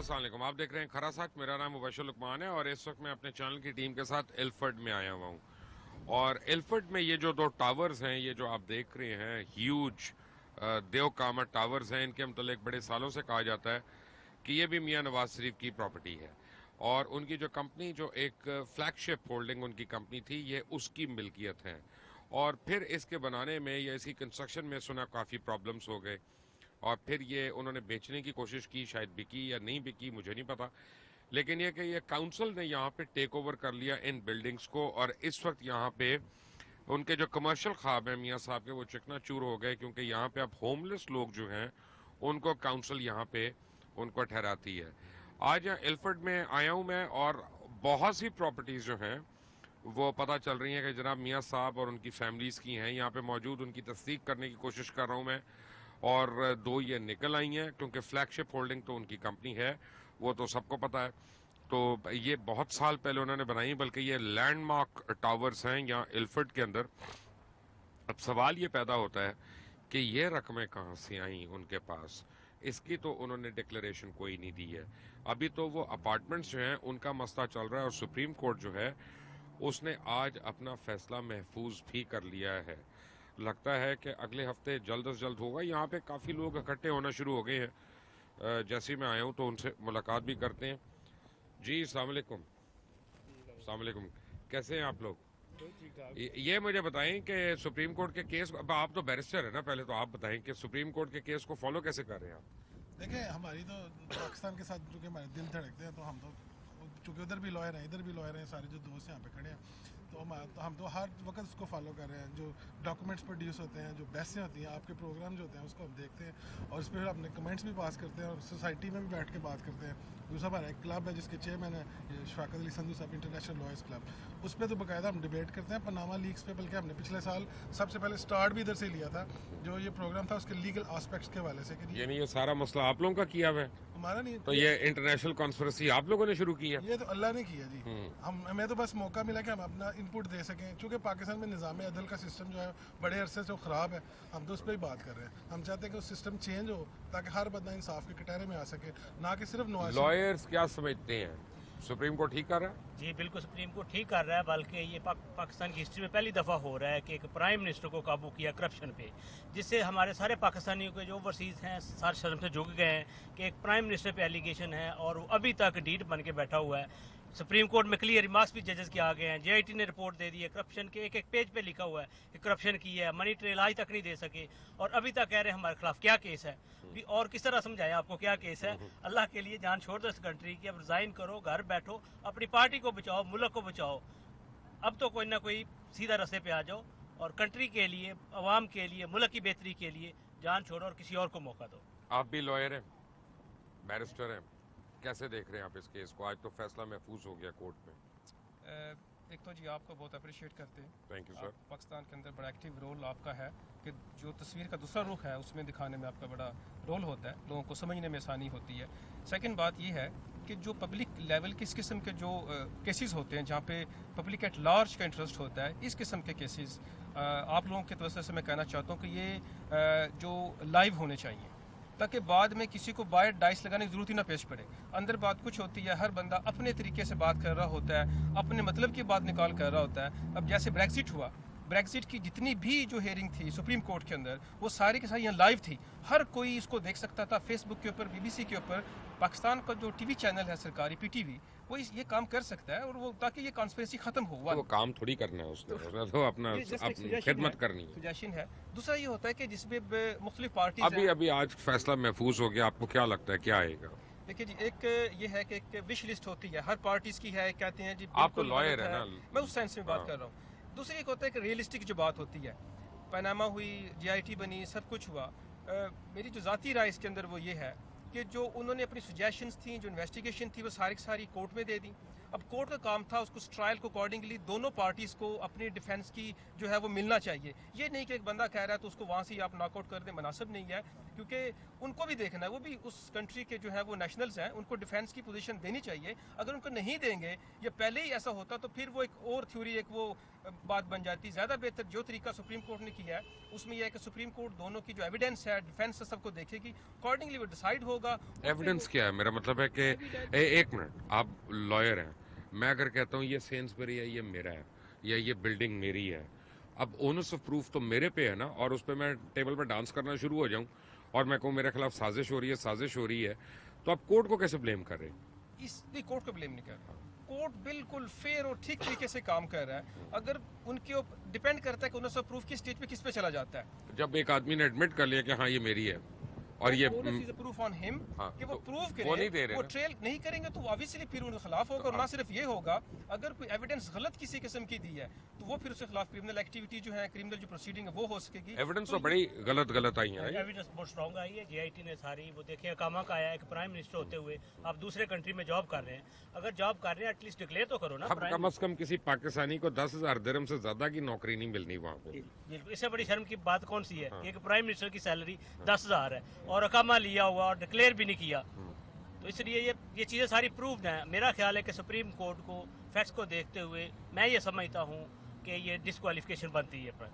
अस्सलाम वालेकुम, आप देख रहे हैं खरा सच। मेरा नाम मुबशर लुकमान है और इस वक्त मैं अपने चैनल की टीम के साथ एल्फर्ड में आया हुआ हूँ। और एल्फर्ड में ये जो दो टावर्स हैं, ये जो आप देख रहे हैं, ह्यूज देव कामत टावर्स हैं। इनके मतलब बड़े सालों से कहा जाता है कि ये भी मियाँ नवाज शरीफ की प्रॉपर्टी है और उनकी जो कंपनी, जो एक फ्लैगशिप होल्डिंग उनकी कंपनी थी, ये उसकी मिल्कियत है। और फिर इसके बनाने में या इसकी कंस्ट्रक्शन में सुना काफ़ी प्रॉब्लम्स हो गए और फिर ये उन्होंने बेचने की कोशिश की, शायद बिकी या नहीं बिकी, मुझे नहीं पता। लेकिन ये कि ये काउंसिल ने यहाँ पे टेक ओवर कर लिया इन बिल्डिंग्स को और इस वक्त यहाँ पे उनके जो कमर्शियल ख्वाब हैं मियाँ साहब के, वो चिकनाचूर हो गए, क्योंकि यहाँ पे अब होमलेस लोग जो हैं उनको काउंसिल यहाँ पे उनको ठहराती है। आज यहाँ एल्फर्ड में आया हूँ मैं और बहुत सी प्रॉपर्टीज जो हैं वो पता चल रही हैं कि जनाब मियाँ साहब और उनकी फैमिलीज की हैं। यहाँ पे मौजूद उनकी तस्दीक करने की कोशिश कर रहा हूँ मैं, और दो ये निकल आई हैं, क्योंकि फ्लैगशिप होल्डिंग तो उनकी कंपनी है, वो तो सबको पता है। तो ये बहुत साल पहले उन्होंने बनाई, बल्कि ये लैंडमार्क टावर्स हैं यहाँ एल्फर्ड के अंदर। अब सवाल ये पैदा होता है कि ये रकमें कहाँ से आई उनके पास, इसकी तो उन्होंने डिक्लेरेशन कोई नहीं दी है। अभी तो वो अपार्टमेंट्स जो हैं उनका मसला चल रहा है और सुप्रीम कोर्ट जो है उसने आज अपना फैसला महफूज भी कर लिया है। लगता है कि अगले हफ्ते जल्द से जल्द होगा। यहाँ पे काफ़ी लोग इकट्ठे होना शुरू हो गए हैं। जैसे ही मैं आया हूँ तो उनसे मुलाकात भी करते हैं। जी अस्सलाम वालेकुम। अस्सलाम वालेकुम, कैसे हैं आप लोग? ये मुझे बताएं कि सुप्रीम कोर्ट के केस, अब आप तो बैरिस्टर है ना, पहले तो आप बताएं कि सुप्रीम कोर्ट के केस को फॉलो कैसे कर रहे हैं आप? देखिए, हमारी तो पाकिस्तान के साथ चूँकि हमारे दिल धड़कते हैं, तो हम तो चूँकि उधर भी लॉयर हैं, इधर भी लॉयर हैं, सारे जो दोस्त यहाँ पे खड़े हैं, तो हम तो हर वक्त उसको फॉलो कर रहे हैं। जो डॉक्यूमेंट्स प्रोड्यूस होते हैं, जो बहसें होती हैं, आपके प्रोग्राम जो होते हैं, उसको हम देखते हैं और उस पर अपने कमेंट्स भी पास करते हैं और सोसाइटी में भी बैठ के बात करते हैं। दूसरा हमारा एक क्लब है जिसके चेयरमैन है शफाकत अली संधू साहब, इंटरनेशनल लॉयर्स क्लब, उस पर तो बाकायदा हम डिबेट करते हैं पनामा लीक्स पे। बल्कि हमने पिछले साल सबसे पहले स्टार्ट भी इधर से लिया था, जो ये प्रोग्राम था उसके लीगल एस्पेक्ट्स के हवाले से। यानी ये सारा मसला आप लोगों का किया हुआ है? हमारा नहीं, तो ये इंटरनेशनल कॉन्स्पिरेसी आप लोगों ने शुरू की है? ये तो अल्लाह ने किया जी। हमें तो बस मौका मिला कि हम अपना इनपुट दे सकें। चूँकि पाकिस्तान में निज़ाम अदल का सिस्टम जो है बड़े अरसे से ख़राब है, हम तो उस पर ही बात कर रहे हैं। हम चाहते हैं कि वो सिस्टम चेंज हो ताकि हर बंदा इंसाफ के कटहरे में आ सके, ना कि सिर्फ नवाज। लॉयर्स क्या समझते हैं, सुप्रीम कोर्ट ठीक कर रहा है? जी बिल्कुल, सुप्रीम कोर्ट ठीक कर रहा है। बल्कि ये पाकिस्तान की हिस्ट्री में पहली दफ़ा हो रहा है कि एक प्राइम मिनिस्टर को काबू किया करप्शन पे, जिससे हमारे सारे पाकिस्तानियों के जो ओवरसीज़ हैं सारे शर्म से झुक गए हैं कि एक प्राइम मिनिस्टर पे एलिगेशन है और वो अभी तक डीड बन के बैठा हुआ है। सुप्रीम कोर्ट में क्लियर रिमार्क्स भी जजेस के आ गए हैं। जेआईटी ने रिपोर्ट दे दी है, करप्शन के एक एक पेज पे लिखा हुआ है कि करप्शन की है, मनी ट्रेल आज तक नहीं दे सके और अभी तक कह रहे हैं हमारे खिलाफ क्या केस है भी। और किस तरह समझाएं आपको क्या केस है? अल्लाह के लिए जान छोड़ दो इस कंट्री की, अब रिजाइन करो, घर बैठो, अपनी पार्टी को बचाओ, मुल्क को बचाओ। अब तो कोई ना कोई सीधा रास्ते पे आ जाओ और कंट्री के लिए, अवाम के लिए, मुल्क की बेहतरी के लिए जान छोड़ो और किसी और को मौका दो। आप भी लॉयर हैं, बैरिस्टर हैं, कैसे देख रहे हैं आप इस केस को? आज तो फैसला महफूज हो गया कोर्ट में। एक तो जी आपको बहुत अप्रिशिएट करते हैं, थैंक यू सर। पाकिस्तान के अंदर बड़ा एक्टिव रोल आपका है कि जो तस्वीर का दूसरा रुख है उसमें दिखाने में आपका बड़ा रोल होता है, लोगों को समझने में आसानी होती है। सेकंड बात ये है कि जो पब्लिक लेवल के इस किस्म के जो केसेस होते हैं जहाँ पे पब्लिक एट लार्ज का इंटरेस्ट होता है, इस किस्म के केसेस आप लोगों के तवज्जो से मैं कहना चाहता हूँ कि ये जो लाइव होने चाहिए, ताकि बाद में किसी को बायर डाइस लगाने की जरूरत ही ना पेश पड़े। अंदर बात कुछ होती है, हर बंदा अपने तरीके से बात कर रहा होता है, अपने मतलब की बात निकाल कर रहा होता है। अब जैसे ब्रेक्सिट हुआ, ब्रेक्सिट की जितनी भी जो हेयरिंग थी सुप्रीम कोर्ट के अंदर, वो सारी की सारी यहाँ लाइव थी, हर कोई इसको देख सकता था, फेसबुक के ऊपर, बीबीसी के ऊपर। पाकिस्तान का जो टीवी चैनल है सरकारी पीटीवी, वो ये काम कर सकता है और वो ताकि ये कॉन्स्पिरेसी खत्म हो। तो वो काम थोड़ी करना है उसने तो अपना खिदमत करनी है। सजेशन है। दूसरा ये होता है कि जिसमें मुख्तलिफ पार्टी अभी आज फैसला महफूज हो गया, आपको क्या लगता है क्या आएगा? देखिए जी, एक ये है कि एक विश लिस्ट होती है हर पार्टीज की है, कहते हैं जी आप तो लॉयर है ना, मैं उस सेंस में बात कर रहा हूँ। दूसरी एक होता है कि रियलिस्टिक जो बात होती है, पनामा हुई, जेआईटी बनी, सब कुछ हुआ। मेरी जो ज़ाती राय इसके अंदर वो ये है कि जो उन्होंने अपनी सजेशंस थी, जो इन्वेस्टिगेशन थी, वो सारी कोर्ट में दे दी اب کورٹ کا کام تھا اس کو ٹرائل کو اکارڈنگلی دونوں پارٹیز کو اپنی ڈیفینس کی جو ہے وہ ملنا چاہیے. یہ نہیں کہ ایک بندہ کہہ رہا ہے تو اس کو وہاں سے آپ ناک آؤٹ کر دیں, مناسب نہیں ہے, کیونکہ ان کو بھی دیکھنا ہے, وہ بھی اس کنٹری کے جو ہے وہ نیشنلز ہیں, ان کو ڈیفینس کی پوزیشن دینی چاہیے. اگر ان کو نہیں دیں گے یا پہلے ہی ایسا ہوتا تو پھر وہ ایک اور تھیوری, ایک وہ بات بن جاتی. زیادہ بہتر جو طریقہ سپریم کورٹ نے کیا ہے اس میں یہ ہے کہ سپریم کورٹ دونوں کی جو ایویڈنس ہے ڈیفینس سب کو دیکھے گی, اکارڈنگلی وہ ڈیسائیڈ ہوگا. ایویڈنس کیا ہے؟ میرا مطلب ہے کہ ایک منٹ, آپ لائر ہیں, میں اگر کہتا ہوں یہ سینسبری ہے, یہ میرا ہے, یا یہ بلڈنگ میری ہے, اب اونرس آف پروف تو میرے پہ ہے نا, اور اس پہ میں ٹیبل پہ ڈانس کرنا شروع ہو جاؤں اور میں کہوں میرے خلاف سازش ہو رہی ہے, تو آپ کورٹ کو کیسے بلیم کر رہے ہیں؟ اس لیے کورٹ کو بلیم نہیں کر رہا, کورٹ بالکل فیئر اور ٹھیک طریقے سے کام کر رہا ہے. اگر ان کے ڈیپینڈ کرتا ہے کہ انہوں نے پروف کی اسٹیج پہ کس پہ چلا جاتا ہے. جب ایک آدمی نے ایڈمٹ کر لیا کہ ہاں یہ میری ہے اور یہ پروف آن ہم کہ وہ پروف وہ نہیں دے کریں, رہے وہ ٹریل نہیں کریں گے تو obviously پھر ان کے خلاف ہوگا. اور نہ صرف یہ ہوگا, اگر کوئی ایویڈنس غلط کسی قسم کی دی ہے تو وہ پھر اس کے خلاف کرمنل ایکٹیویٹی جو ہے, کرمنل جو پروسیڈنگ ہے وہ ہو سکے گی. ایویڈنس تو بڑی غلط آئی ہیں. ایویڈنس بہت اسٹرانگ آئی ہے, JIT نے ساری وہ دیکھیں اقامہ کا آیا ہے کہ پرائم منسٹر ہوتے ہوئے آپ دوسرے کنٹری میں جاب کر رہے ہیں, اگر جاب کر رہے ہیں ایٹ لیسٹ ڈکلیئر تو کرو نا. کم از کم کسی پاکستانی کو 10,000 درہم سے زیادہ کی نوکری نہیں ملنی وہاں پہ. اس سے بڑی شرم کی بات کون سی ہے کہ ایک پرائم منسٹر کی سیلری 10,000 ہے اور اقامہ لیا ہوا اور ڈکلیئر بھی نہیں کیا. تو اس لیے یہ چیزیں ساری پروفڈ ہیں. میرا خیال ہے کہ سپریم کورٹ کو فیکٹس کو دیکھتے ہوئے میں یہ سمجھتا ہوں کہ یہ ڈسکوالیفیکیشن بنتی ہے.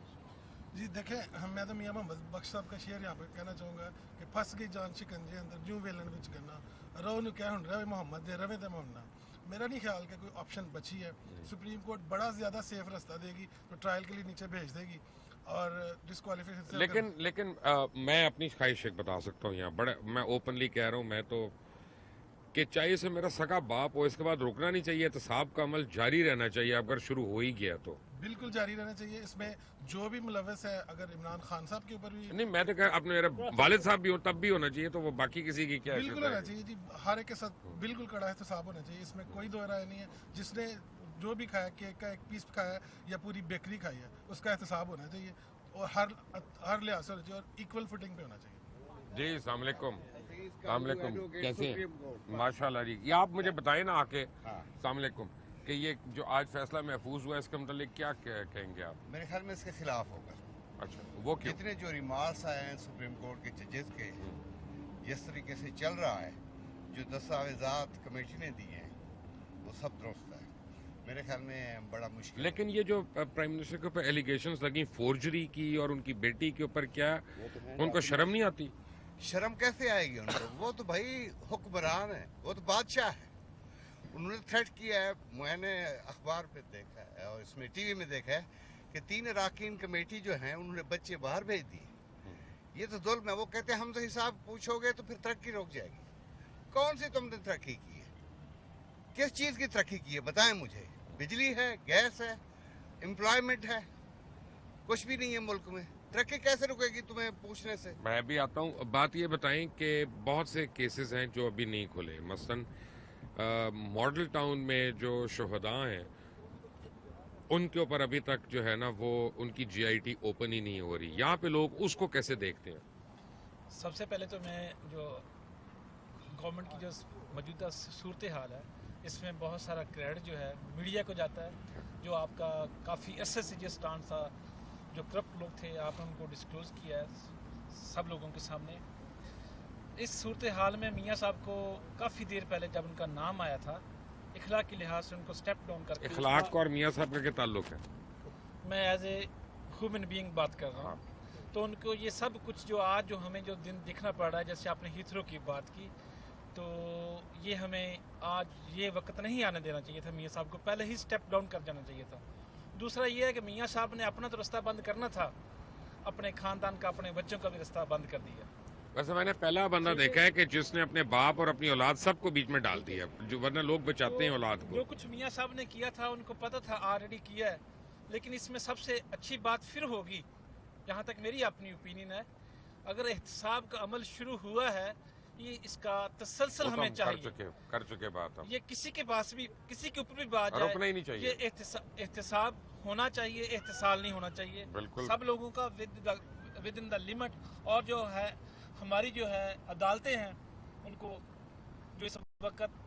جی دیکھیں, میں تو میاں محمد بخش صاحب کا شعر یہاں پہ کہنا چاہوں گا کہ پھس گئی جان شکنجے اندر جو ویلن وچ گنا رو نو کہہ ہن روے محمد دے روے تے موننا. میرا نہیں خیال کہ کوئی آپشن بچی ہے. سپریم کورٹ بڑا زیادہ سیف راستہ دے گی تو ٹرائل کے لیے نیچے بھیج دے گی اور ڈسکوالیفیکیشن. لیکن میں اپنی خواہش ایک بتا سکتا ہوں یہاں, بڑے میں اوپنلی کہہ رہا ہوں, میں تو کہ چاہیے سے میرا سگا باپ ہو, اس کے بعد رکنا نہیں چاہیے, احتساب کا عمل جاری رہنا چاہیے. اگر شروع ہو ہی گیا تو بالکل جاری رہنا چاہیے. اس میں جو بھی ملوث ہے, اگر عمران خان صاحب کے اوپر بھی نہیں, میں تو کہہ اپنے میرے والد صاحب بھی ہوں تب بھی ہونا چاہیے, تو وہ باقی کسی کی کیا بالکل ہونا چاہیے. جی ہر ایک کے ساتھ بالکل کڑا احتساب ہونا چاہیے, اس میں کوئی دو رائے نہیں ہے. جس نے جو بھی کھایا, کیک کا ایک پیس کھایا یا پوری بیکری کھائی ہے, اس کا احتساب ہونا چاہیے اور ہر لحاظ سے ہونا چاہیے اور ایکول فوٹنگ پہ ہونا چاہیے. جی السلام علیکم. السلام علیکم, کیسے ہیں؟ ماشاء اللہ. جی یہ آپ مجھے بتائیں نا آ کے, السلام علیکم, کہ یہ جو آج فیصلہ محفوظ ہوا ہے اس کے متعلق کیا کہیں گے آپ؟ میرے خیال میں اس کے خلاف ہوگا. اچھا, وہ کیوں؟ جتنے جو ریمارکس آئے ہیں سپریم کورٹ کے ججز کے, جس طریقے سے چل رہا ہے, جو دستاویزات کمیٹی نے دی ہیں وہ سب درست ہے. میرے خیال میں بڑا مشکل. لیکن یہ جو پرائم منسٹر کے اوپر ایلیگیشنز لگیں فورجری کی اور ان کی بیٹی کے اوپر, کیا ان کو شرم نہیں آتی؟ شرم کیسے آئے گی ان کو؟ وہ تو بھائی حکمران ہے, وہ تو بادشاہ ہے. انہوں نے تھریٹ کیا ہے. میں نے اخبار پہ دیکھا ہے اور اس میں ٹی وی میں دیکھا ہے کہ 3 اراکین کمیٹی جو ہیں انہوں نے بچے باہر بھیج دیے. یہ تو ظلم ہے. وہ کہتے ہیں ہم سے حساب پوچھو گے تو پھر ترقی رک جائے گی. کون سی تم نے ترقی کی ہے؟ کس چیز کی ترقی کی ہے بتائیں مجھے. بجلی ہے, گیس ہے, امپلائمنٹ ہے, کچھ بھی نہیں ہے ملک میں. ترقی کیسے رکے گی تمہیں پوچھنے سے؟ میں بھی آتا ہوں. بات یہ بتائیں کہ بہت سے کیسز ہیں جو ابھی نہیں کھلے. مثلاً ماڈل ٹاؤن میں جو شہداء ہیں ان کے اوپر ابھی تک جو ہے نا وہ ان کی GIT اوپن ہی نہیں ہو رہی. یہاں پہ لوگ اس کو کیسے دیکھتے ہیں؟ سب سے پہلے تو میں جو گورنمنٹ کی جو موجودہ صورتحال ہے اس میں بہت سارا کریڈٹ جو ہے میڈیا کو جاتا ہے, جو آپ کا کافی عرصے سے جو سٹانس تھا, جو کرپٹ لوگ تھے, آپ نے ان کو ڈسکلوز کیا ہے سب لوگوں کے سامنے. اس صورتحال میں میاں صاحب کو کافی دیر پہلے جب ان کا نام آیا تھا, اخلاق کے لحاظ سے ان کو سٹیپ ڈاؤن کر کے, اخلاق اور میاں صاحب کا کیا تعلق ہے؟ میں ایز اے ہیومن بینگ بات کر رہا ہوں, تو ان کو یہ سب کچھ جو آج جو ہمیں جو دن دکھنا پڑ رہا ہے, جیسے آپ نے ہیتھرو کی بات کی, تو یہ ہمیں آج یہ وقت نہیں آنے دینا چاہیے تھا. میاں صاحب کو پہلے ہی سٹیپ ڈاؤن کر جانا چاہیے تھا. دوسرا یہ ہے کہ میاں صاحب نے اپنا تو رستہ بند کرنا تھا, اپنے خاندان کا, اپنے بچوں کا بھی رستہ بند کر دیا. ویسے میں نے پہلا بندہ دیکھا ہے کہ جس نے اپنے باپ اور اپنی اولاد سب کو بیچ میں ڈال دیا, جو ورنہ لوگ بچاتے ہیں اولاد کو. جو کچھ میاں صاحب نے کیا تھا ان کو پتہ تھا, آلریڈی کیا ہے. لیکن اس میں سب سے اچھی بات پھر ہوگی, جہاں تک میری اپنی اوپینین ہے, اگر احتساب کا عمل شروع ہوا ہے, یہ اس کا تسلسل ہمیں چاہیے. کر چکے بات ہم. یہ کسی کے پاس بھی, کسی کے اوپر بھی بات جائے, رکنا ہی نہیں چاہیے. یہ احتساب ہونا چاہیے, احتسال نہیں ہونا چاہیے. بالکل سب لوگوں کا ود ان دا لمٹ. اور جو ہے ہماری جو ہے عدالتیں ہیں, ان کو جو اس وقت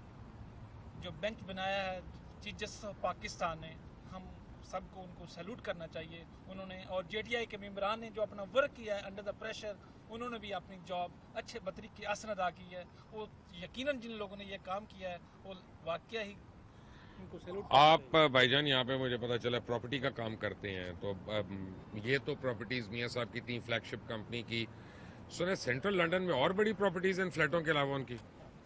جو بینچ بنایا ہے चीफ जस्टिस ऑफ पाकिस्तान ने, हम सबको उनको सैल्यूट करना चाहिए उन्होंने, और JTI के मेम्बरान ने जो अपना वर्क किया है अंडर द प्रेशर, उन्होंने भी अपनी जॉब अच्छे बतरीके आसन अदा की है। वो यकीनन जिन लोगों ने ये काम किया है वो वाकया ही उनको सैल्यूट। आप भाईजान यहाँ पे मुझे पता चला प्रॉपर्टी का काम करते हैं, तो ये तो प्रॉपर्टीज मियाँ साहब की 3 फ्लैगशिप कंपनी की, सुने सेंट्रल लंदन में और बड़ी प्रॉपर्टीज हैं फ्लैटों के अलावा उनकी?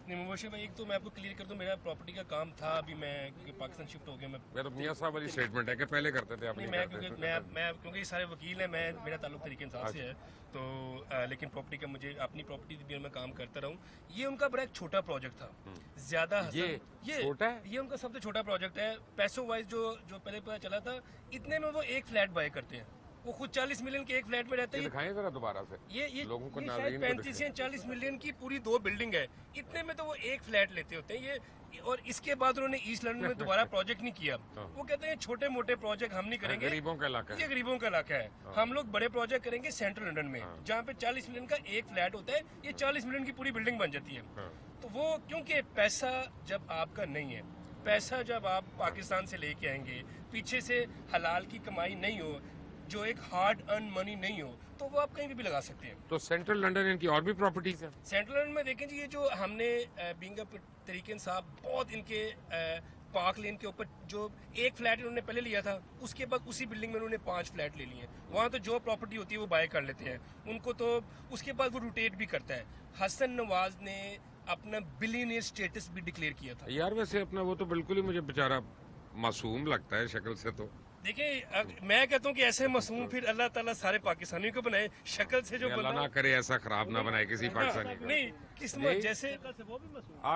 नहीं मुबशिर भाई, एक तो मैं आपको क्लियर कर दूं, मेरा प्रॉपर्टी का काम था, अभी मैं क्योंकि पाकिस्तान शिफ्ट हो गया, मैं तो मियाँ साहब वाली स्टेटमेंट है कि पहले करते थे आप? नहीं मैं क्योंकि ये सारे वकील हैं, मेरा ताल्लुक तरीके इंसाफ से है, तो लेकिन प्रॉपर्टी का मुझे अपनी प्रॉपर्टी भी मैं काम करता रहूं। ये उनका बड़ा एक छोटा प्रोजेक्ट था, ज्यादा ये छोटा है, ये उनका सबसे छोटा प्रोजेक्ट है। पैसों वाइज जो पहले पता चला था, इतने में वो एक फ्लैट बाय करते हैं। वो खुद 40 मिलियन के एक फ्लैट में रहते हैं। दिखाएं जरा दोबारा से ये लोगों को, शायद 35 या 40 मिलियन की पूरी 2 बिल्डिंग है, इतने में तो वो एक फ्लैट लेते होते हैं ये। और इसके बाद उन्होंने ईस्ट लंदन में दोबारा प्रोजेक्ट नहीं किया। वो कहते हैं छोटे मोटे प्रोजेक्ट हम नहीं करेंगे, गरीबों का इलाका है, ये गरीबों का इलाका है, हम लोग बड़े प्रोजेक्ट करेंगे सेंट्रल लंदन में, जहाँ पे 40 मिलियन का एक फ्लैट होता है, ये 40 मिलियन की पूरी बिल्डिंग बन जाती है। तो वो क्योंकि पैसा जब आपका नहीं है, पैसा जब आप पाकिस्तान से लेके आएंगे, पीछे से हलाल की कमाई नहीं हो, जो एक हार्ड अर्न मनी नहीं हो, तो वो आप कहीं भी लगा सकते हैं। तो सेंट्रल लंदन इनकी और भी प्रॉपर्टीज हैं? सेंट्रल लंदन में देखें जी, ये जो हमने बीइंग तरीके साहब बहुत इनके पार्क लेन के ऊपर जो एक फ्लैट इन्होंने पहले लिया था, उसके बाद उसी बिल्डिंग में उन्होंने 5 फ्लैट ले लिए हैं। वहाँ तो जो प्रॉपर्टी होती है वो बाय कर लेते हैं उनको, तो उसके बाद वो रोटेट भी करता है। हसन नवाज ने अपना बिलियनियर स्टेटस भी डिक्लेयर किया था। यार वैसे अपना वो तो बिल्कुल ही मुझे बेचारा मासूम लगता है शक्ल से। तो देखिए मैं कहता हूँ कि ऐसे मासूम फिर अल्लाह ताला सारे पाकिस्तानियों को बनाए, शक्ल से जो अल्लाह ना करे ऐसा खराब ना बनाए किसी पाकिस्तानी को। नहीं किस्मत जैसे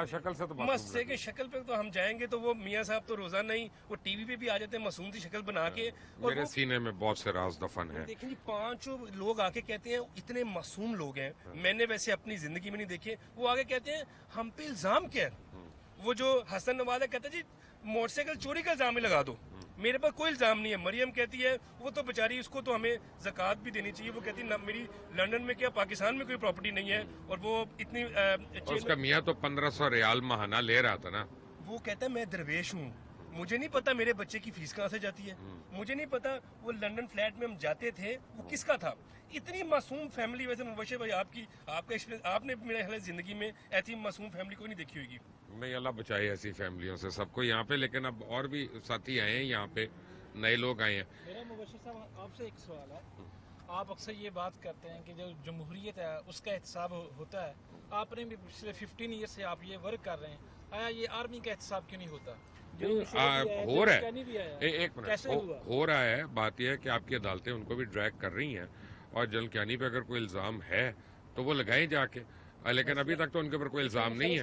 शक्ल से तो मस्त है कि शक्ल पे तो हम जाएंगे तो वो मियाँ साहब तो रोजाना ही वो टीवी पे भी आ जाते हैं मासूम सी शक्ल बना के, और मेरे सीने में बहुत से राज दफन है। देखिए जी 5 लोग आके कहते हैं इतने मासूम लोग हैं, मैंने वैसे अपनी जिंदगी में नहीं देखे, वो आगे कहते हैं हम पे इल्जाम क्या है। वो जो हसन नवाज कहता है जी मोटरसाइकिल चोरी का इल्जाम ही लगा दो, मेरे पास कोई इल्जाम नहीं है। मरियम कहती है वो तो बेचारी, उसको तो हमें ज़कात भी देनी चाहिए। वो कहती है मेरी लंदन में क्या पाकिस्तान में कोई प्रॉपर्टी नहीं है, और वो इतनी उसका मियाँ तो 1500 रियाल महाना ले रहा था ना। वो कहता है मैं दरवेश हूँ, मुझे नहीं पता मेरे बच्चे की फीस कहाँ से जाती है, मुझे नहीं पता वो लंदन फ्लैट में हम जाते थे वो किसका था। इतनी मासूम फैमिली, वैसे मुबशिर भाई आपका एक्सपीरियंस, आपने मेरे ख्याल जिंदगी में ऐसी मासूम फैमिली कोई नहीं देखी होगी। नहीं अल्लाह बचाए ऐसी फैमिलियों से सबको यहाँ पे। लेकिन अब और भी साथी आए हैं यहाँ पे, नए लोग आए हैं। मेरा मुबशिर साहब आपसे एक सवाल है, आप अक्सर ये बात करते हैं कि जो जमहूरियत है उसका एहतसाब होता है, आपने भी पिछले 15 ईयर से आप ये वर्क कर रहे हैं, आया ये आर्मी का एहतसाब क्यों नहीं होता? हो रहा है, एक मिनट, हो रहा है। बात यह है कि आपकी अदालतें उनको भी ड्रैग कर रही हैं, और जनरल क्यानी पे अगर कोई इल्ज़ाम है तो वो लगाए जाके, लेकिन अभी तक तो उनके ऊपर कोई इल्ज़ाम नहीं है।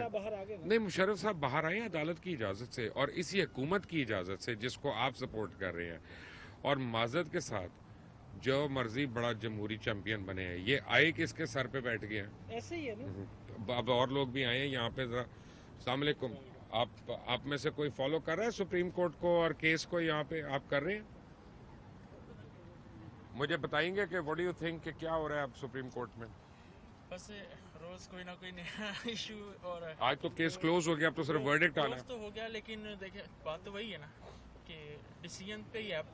नहीं, मुशर्रफ साहब बाहर आए अदालत की इजाज़त से और इसी हुकूमत की इजाज़त से जिसको आप सपोर्ट कर रहे हैं, और माजरत के साथ जो मर्जी बड़ा जमहूरी चैंपियन बने हैं, ये आए किसके सर पे बैठ गए हैं? ऐसे ही है ना। अब और लोग भी आए हैं यहाँ पे। अस्सलाम वालेकुम, आप में से कोई फॉलो कर रहा है सुप्रीम कोर्ट को और केस को यहाँ पे आप कर रहे हैं? मुझे बताएंगे कि व्हाट डू यू थिंक कि क्या हो रहा है अब सुप्रीम कोर्ट में? बस रोज कोई ना कोई नया इशू, और आज तो केस क्लोज हो गया, अब तो सिर्फ वर्डिक्ट आना है। तो हो गया, लेकिन देखिए बात तो वही है ना कि डिसीजन पे ही अब,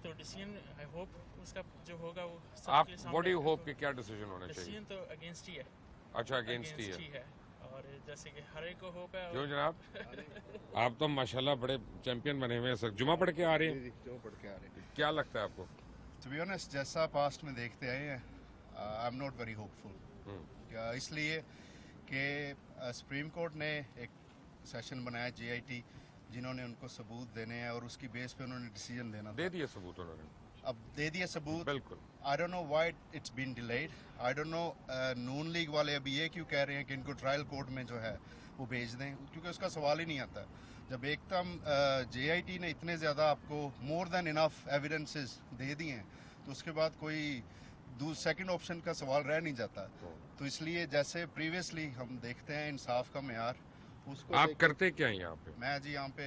तो डिसीजन आई होप उसका जो होगा वो आप व्हाट डू यू होप कि क्या डिसीजन होना चाहिए? डिसीजन तो अगेंस्ट ही है। अच्छा, अगेंस्ट ही है। और जैसे कि हर एक को होप है। क्यों जनाब? आप तो माशाल्लाह बड़े चैंपियन बने हुए हैं सर। जुमा पढ़ के आ रहे हैं? जुमा पढ़ के आ रहे हैं। क्या लगता है आपको? टू बी ऑनेस्ट, जैसा पास्ट में देखते आए हैं, I am not very hopeful. इसलिए कि सुप्रीम कोर्ट ने एक सेशन बनाया JIT, जिन्होंने उनको सबूत देने हैं और उसकी बेस पे उन्होंने डिसीजन देना। दे दिए सबूत उन्होंने? अब दे दिए सबूत, बिल्कुल। I don't know why it's been delayed. I don't know Noon League वाले अभी ये क्यों कह रहे हैं कि इनको ट्रायल कोर्ट में जो है वो भेज दें, क्योंकि उसका सवाल ही नहीं आता। जब एकदम JIT ने इतने ज़्यादा आपको मोर देन इनफ एविडेंसेस दे दिए हैं, तो उसके बाद कोई सेकंड ऑप्शन का सवाल रह नहीं जाता। तो इसलिए जैसे प्रीवियसली हम देखते हैं इंसाफ का मेयार, उसको आप करते क्या हैं यहाँ पे? मैं जी यहाँ पे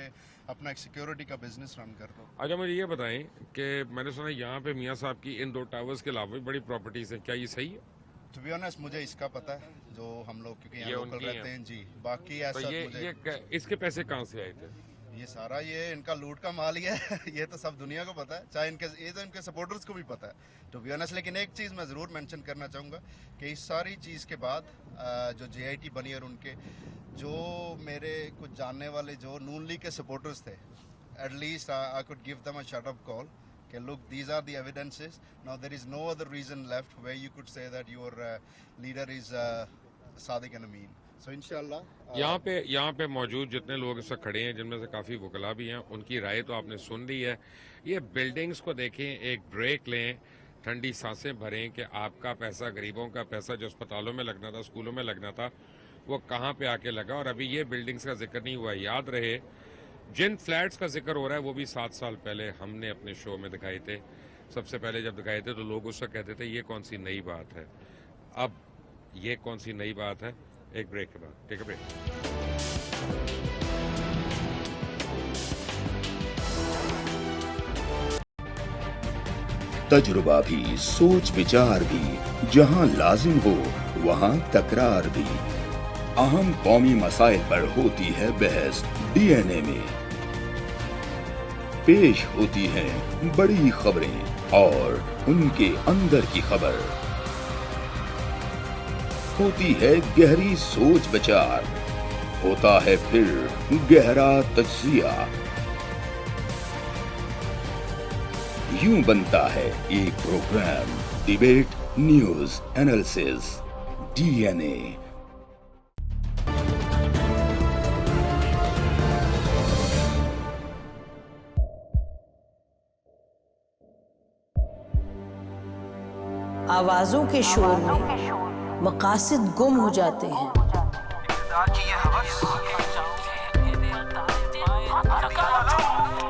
अपना एक सिक्योरिटी का बिजनेस रन करता हूँ। अच्छा, मुझे ये बताएं कि मैंने सुना यहाँ पे मियाँ साहब की इन 2 टावर्स के अलावा भी बड़ी प्रॉपर्टीज हैं, क्या ये सही है? टू बी ऑनेस्ट मुझे इसका पता है, जो हम लोग क्योंकि यहाँ ये लोकल उनकी रहते हैं जी। बाकी ऐसा तो ये इसके पैसे कहाँ से आए थे? یہ سارا یہ ان کا لوٹ کا مال ہی ہے یہ تو سب دنیا کو پتہ ہے, چاہے ان کے سپورٹرز کو بھی پتہ ہے ٹو بی آنیسٹ. لیکن ایک چیز میں ضرور مینشن کرنا چاہوں گا کہ اس ساری چیز کے بعد جو جے آئی ٹی بنی اور ان کے جو میرے کچھ جاننے والے جو نون لیگ کے سپورٹرز تھے, at least I could give them a shut up call کہ look, these are the evidences. Now there is no other reason left where you could say that your leader is Sadiq and Amin. So inshallah یہاں پہ موجود جتنے لوگ اس وقت کھڑے ہیں, جن میں سے کافی وکلا بھی ہیں, ان کی رائے تو آپ نے سن لی ہے. یہ بلڈنگز کو دیکھیں, ایک بریک لیں, ٹھنڈی سانسیں بھریں کہ آپ کا پیسہ, غریبوں کا پیسہ جو اسپتالوں میں لگنا تھا, اسکولوں میں لگنا تھا, وہ کہاں پہ آ کے لگا. اور ابھی یہ بلڈنگز کا ذکر نہیں ہوا. یاد رہے جن فلیٹس کا ذکر ہو رہا ہے وہ بھی 7 سال پہلے ہم نے اپنے شو میں دکھائے تھے. سب سے پہلے جب دکھائے تھے تو لوگ اس وقت کہتے تھے یہ کون سی نئی بات ہے. اب یہ کون سی نئی بات ہے. ایک بریک کے بعد, ٹیک اے بریک. تجربہ بھی, سوچ بچار بھی, جہاں لازم ہو وہاں تکرار بھی. اہم قومی مسائل پر ہوتی ہے بحث ڈی این اے میں. پیش ہوتی ہیں بڑی خبریں اور ان کے اندر کی خبر. ہوتی ہے گہری سوچ بچار, ہوتا ہے پھر گہرا تجزیہ. یوں بنتا ہے ایک program debate, news, analysis, D N A. آوازوں کے شور میں مقاصد گم ہو جاتے ہیں.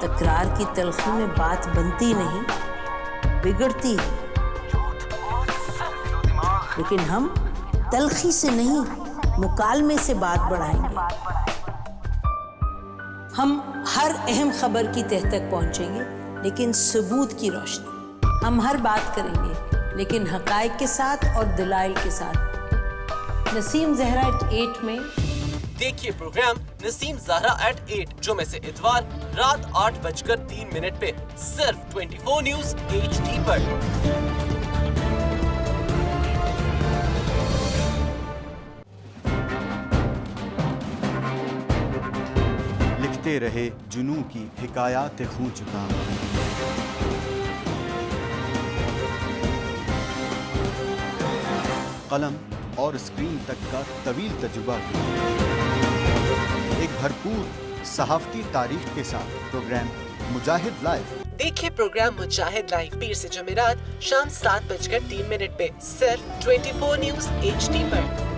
تکرار کی تلخی میں بات بنتی نہیں, بگڑتی ہے. لیکن ہم تلخی سے نہیں, مکالمے سے بات بڑھائیں گے. ہم ہر اہم خبر کی تہ تک پہنچیں گے, لیکن ثبوت کی روشنی. ہم ہر بات کریں گے, لیکن حقائق کے ساتھ اور دلائل کے ساتھ. نسیم زہرا ایٹ 8 میں دیکھیے پروگرام نسیم زہرا ایٹ 8 جمعے سے اتوار رات 8:03 پہ صرف 24 نیوز HD پر. لکھتے رہے جنوں کی حکایات خوں چکا, قلم اور اسکرین تک کا طویل تجربہ کیا. ایک بھرپور صحافتی تاریخ کے ساتھ پروگرام مجاہد لائیو. دیکھیے پروگرام مجاہد لائیو پیر سے جمعرات شام 7:03 پہ صرف 24 نیوز HD پر.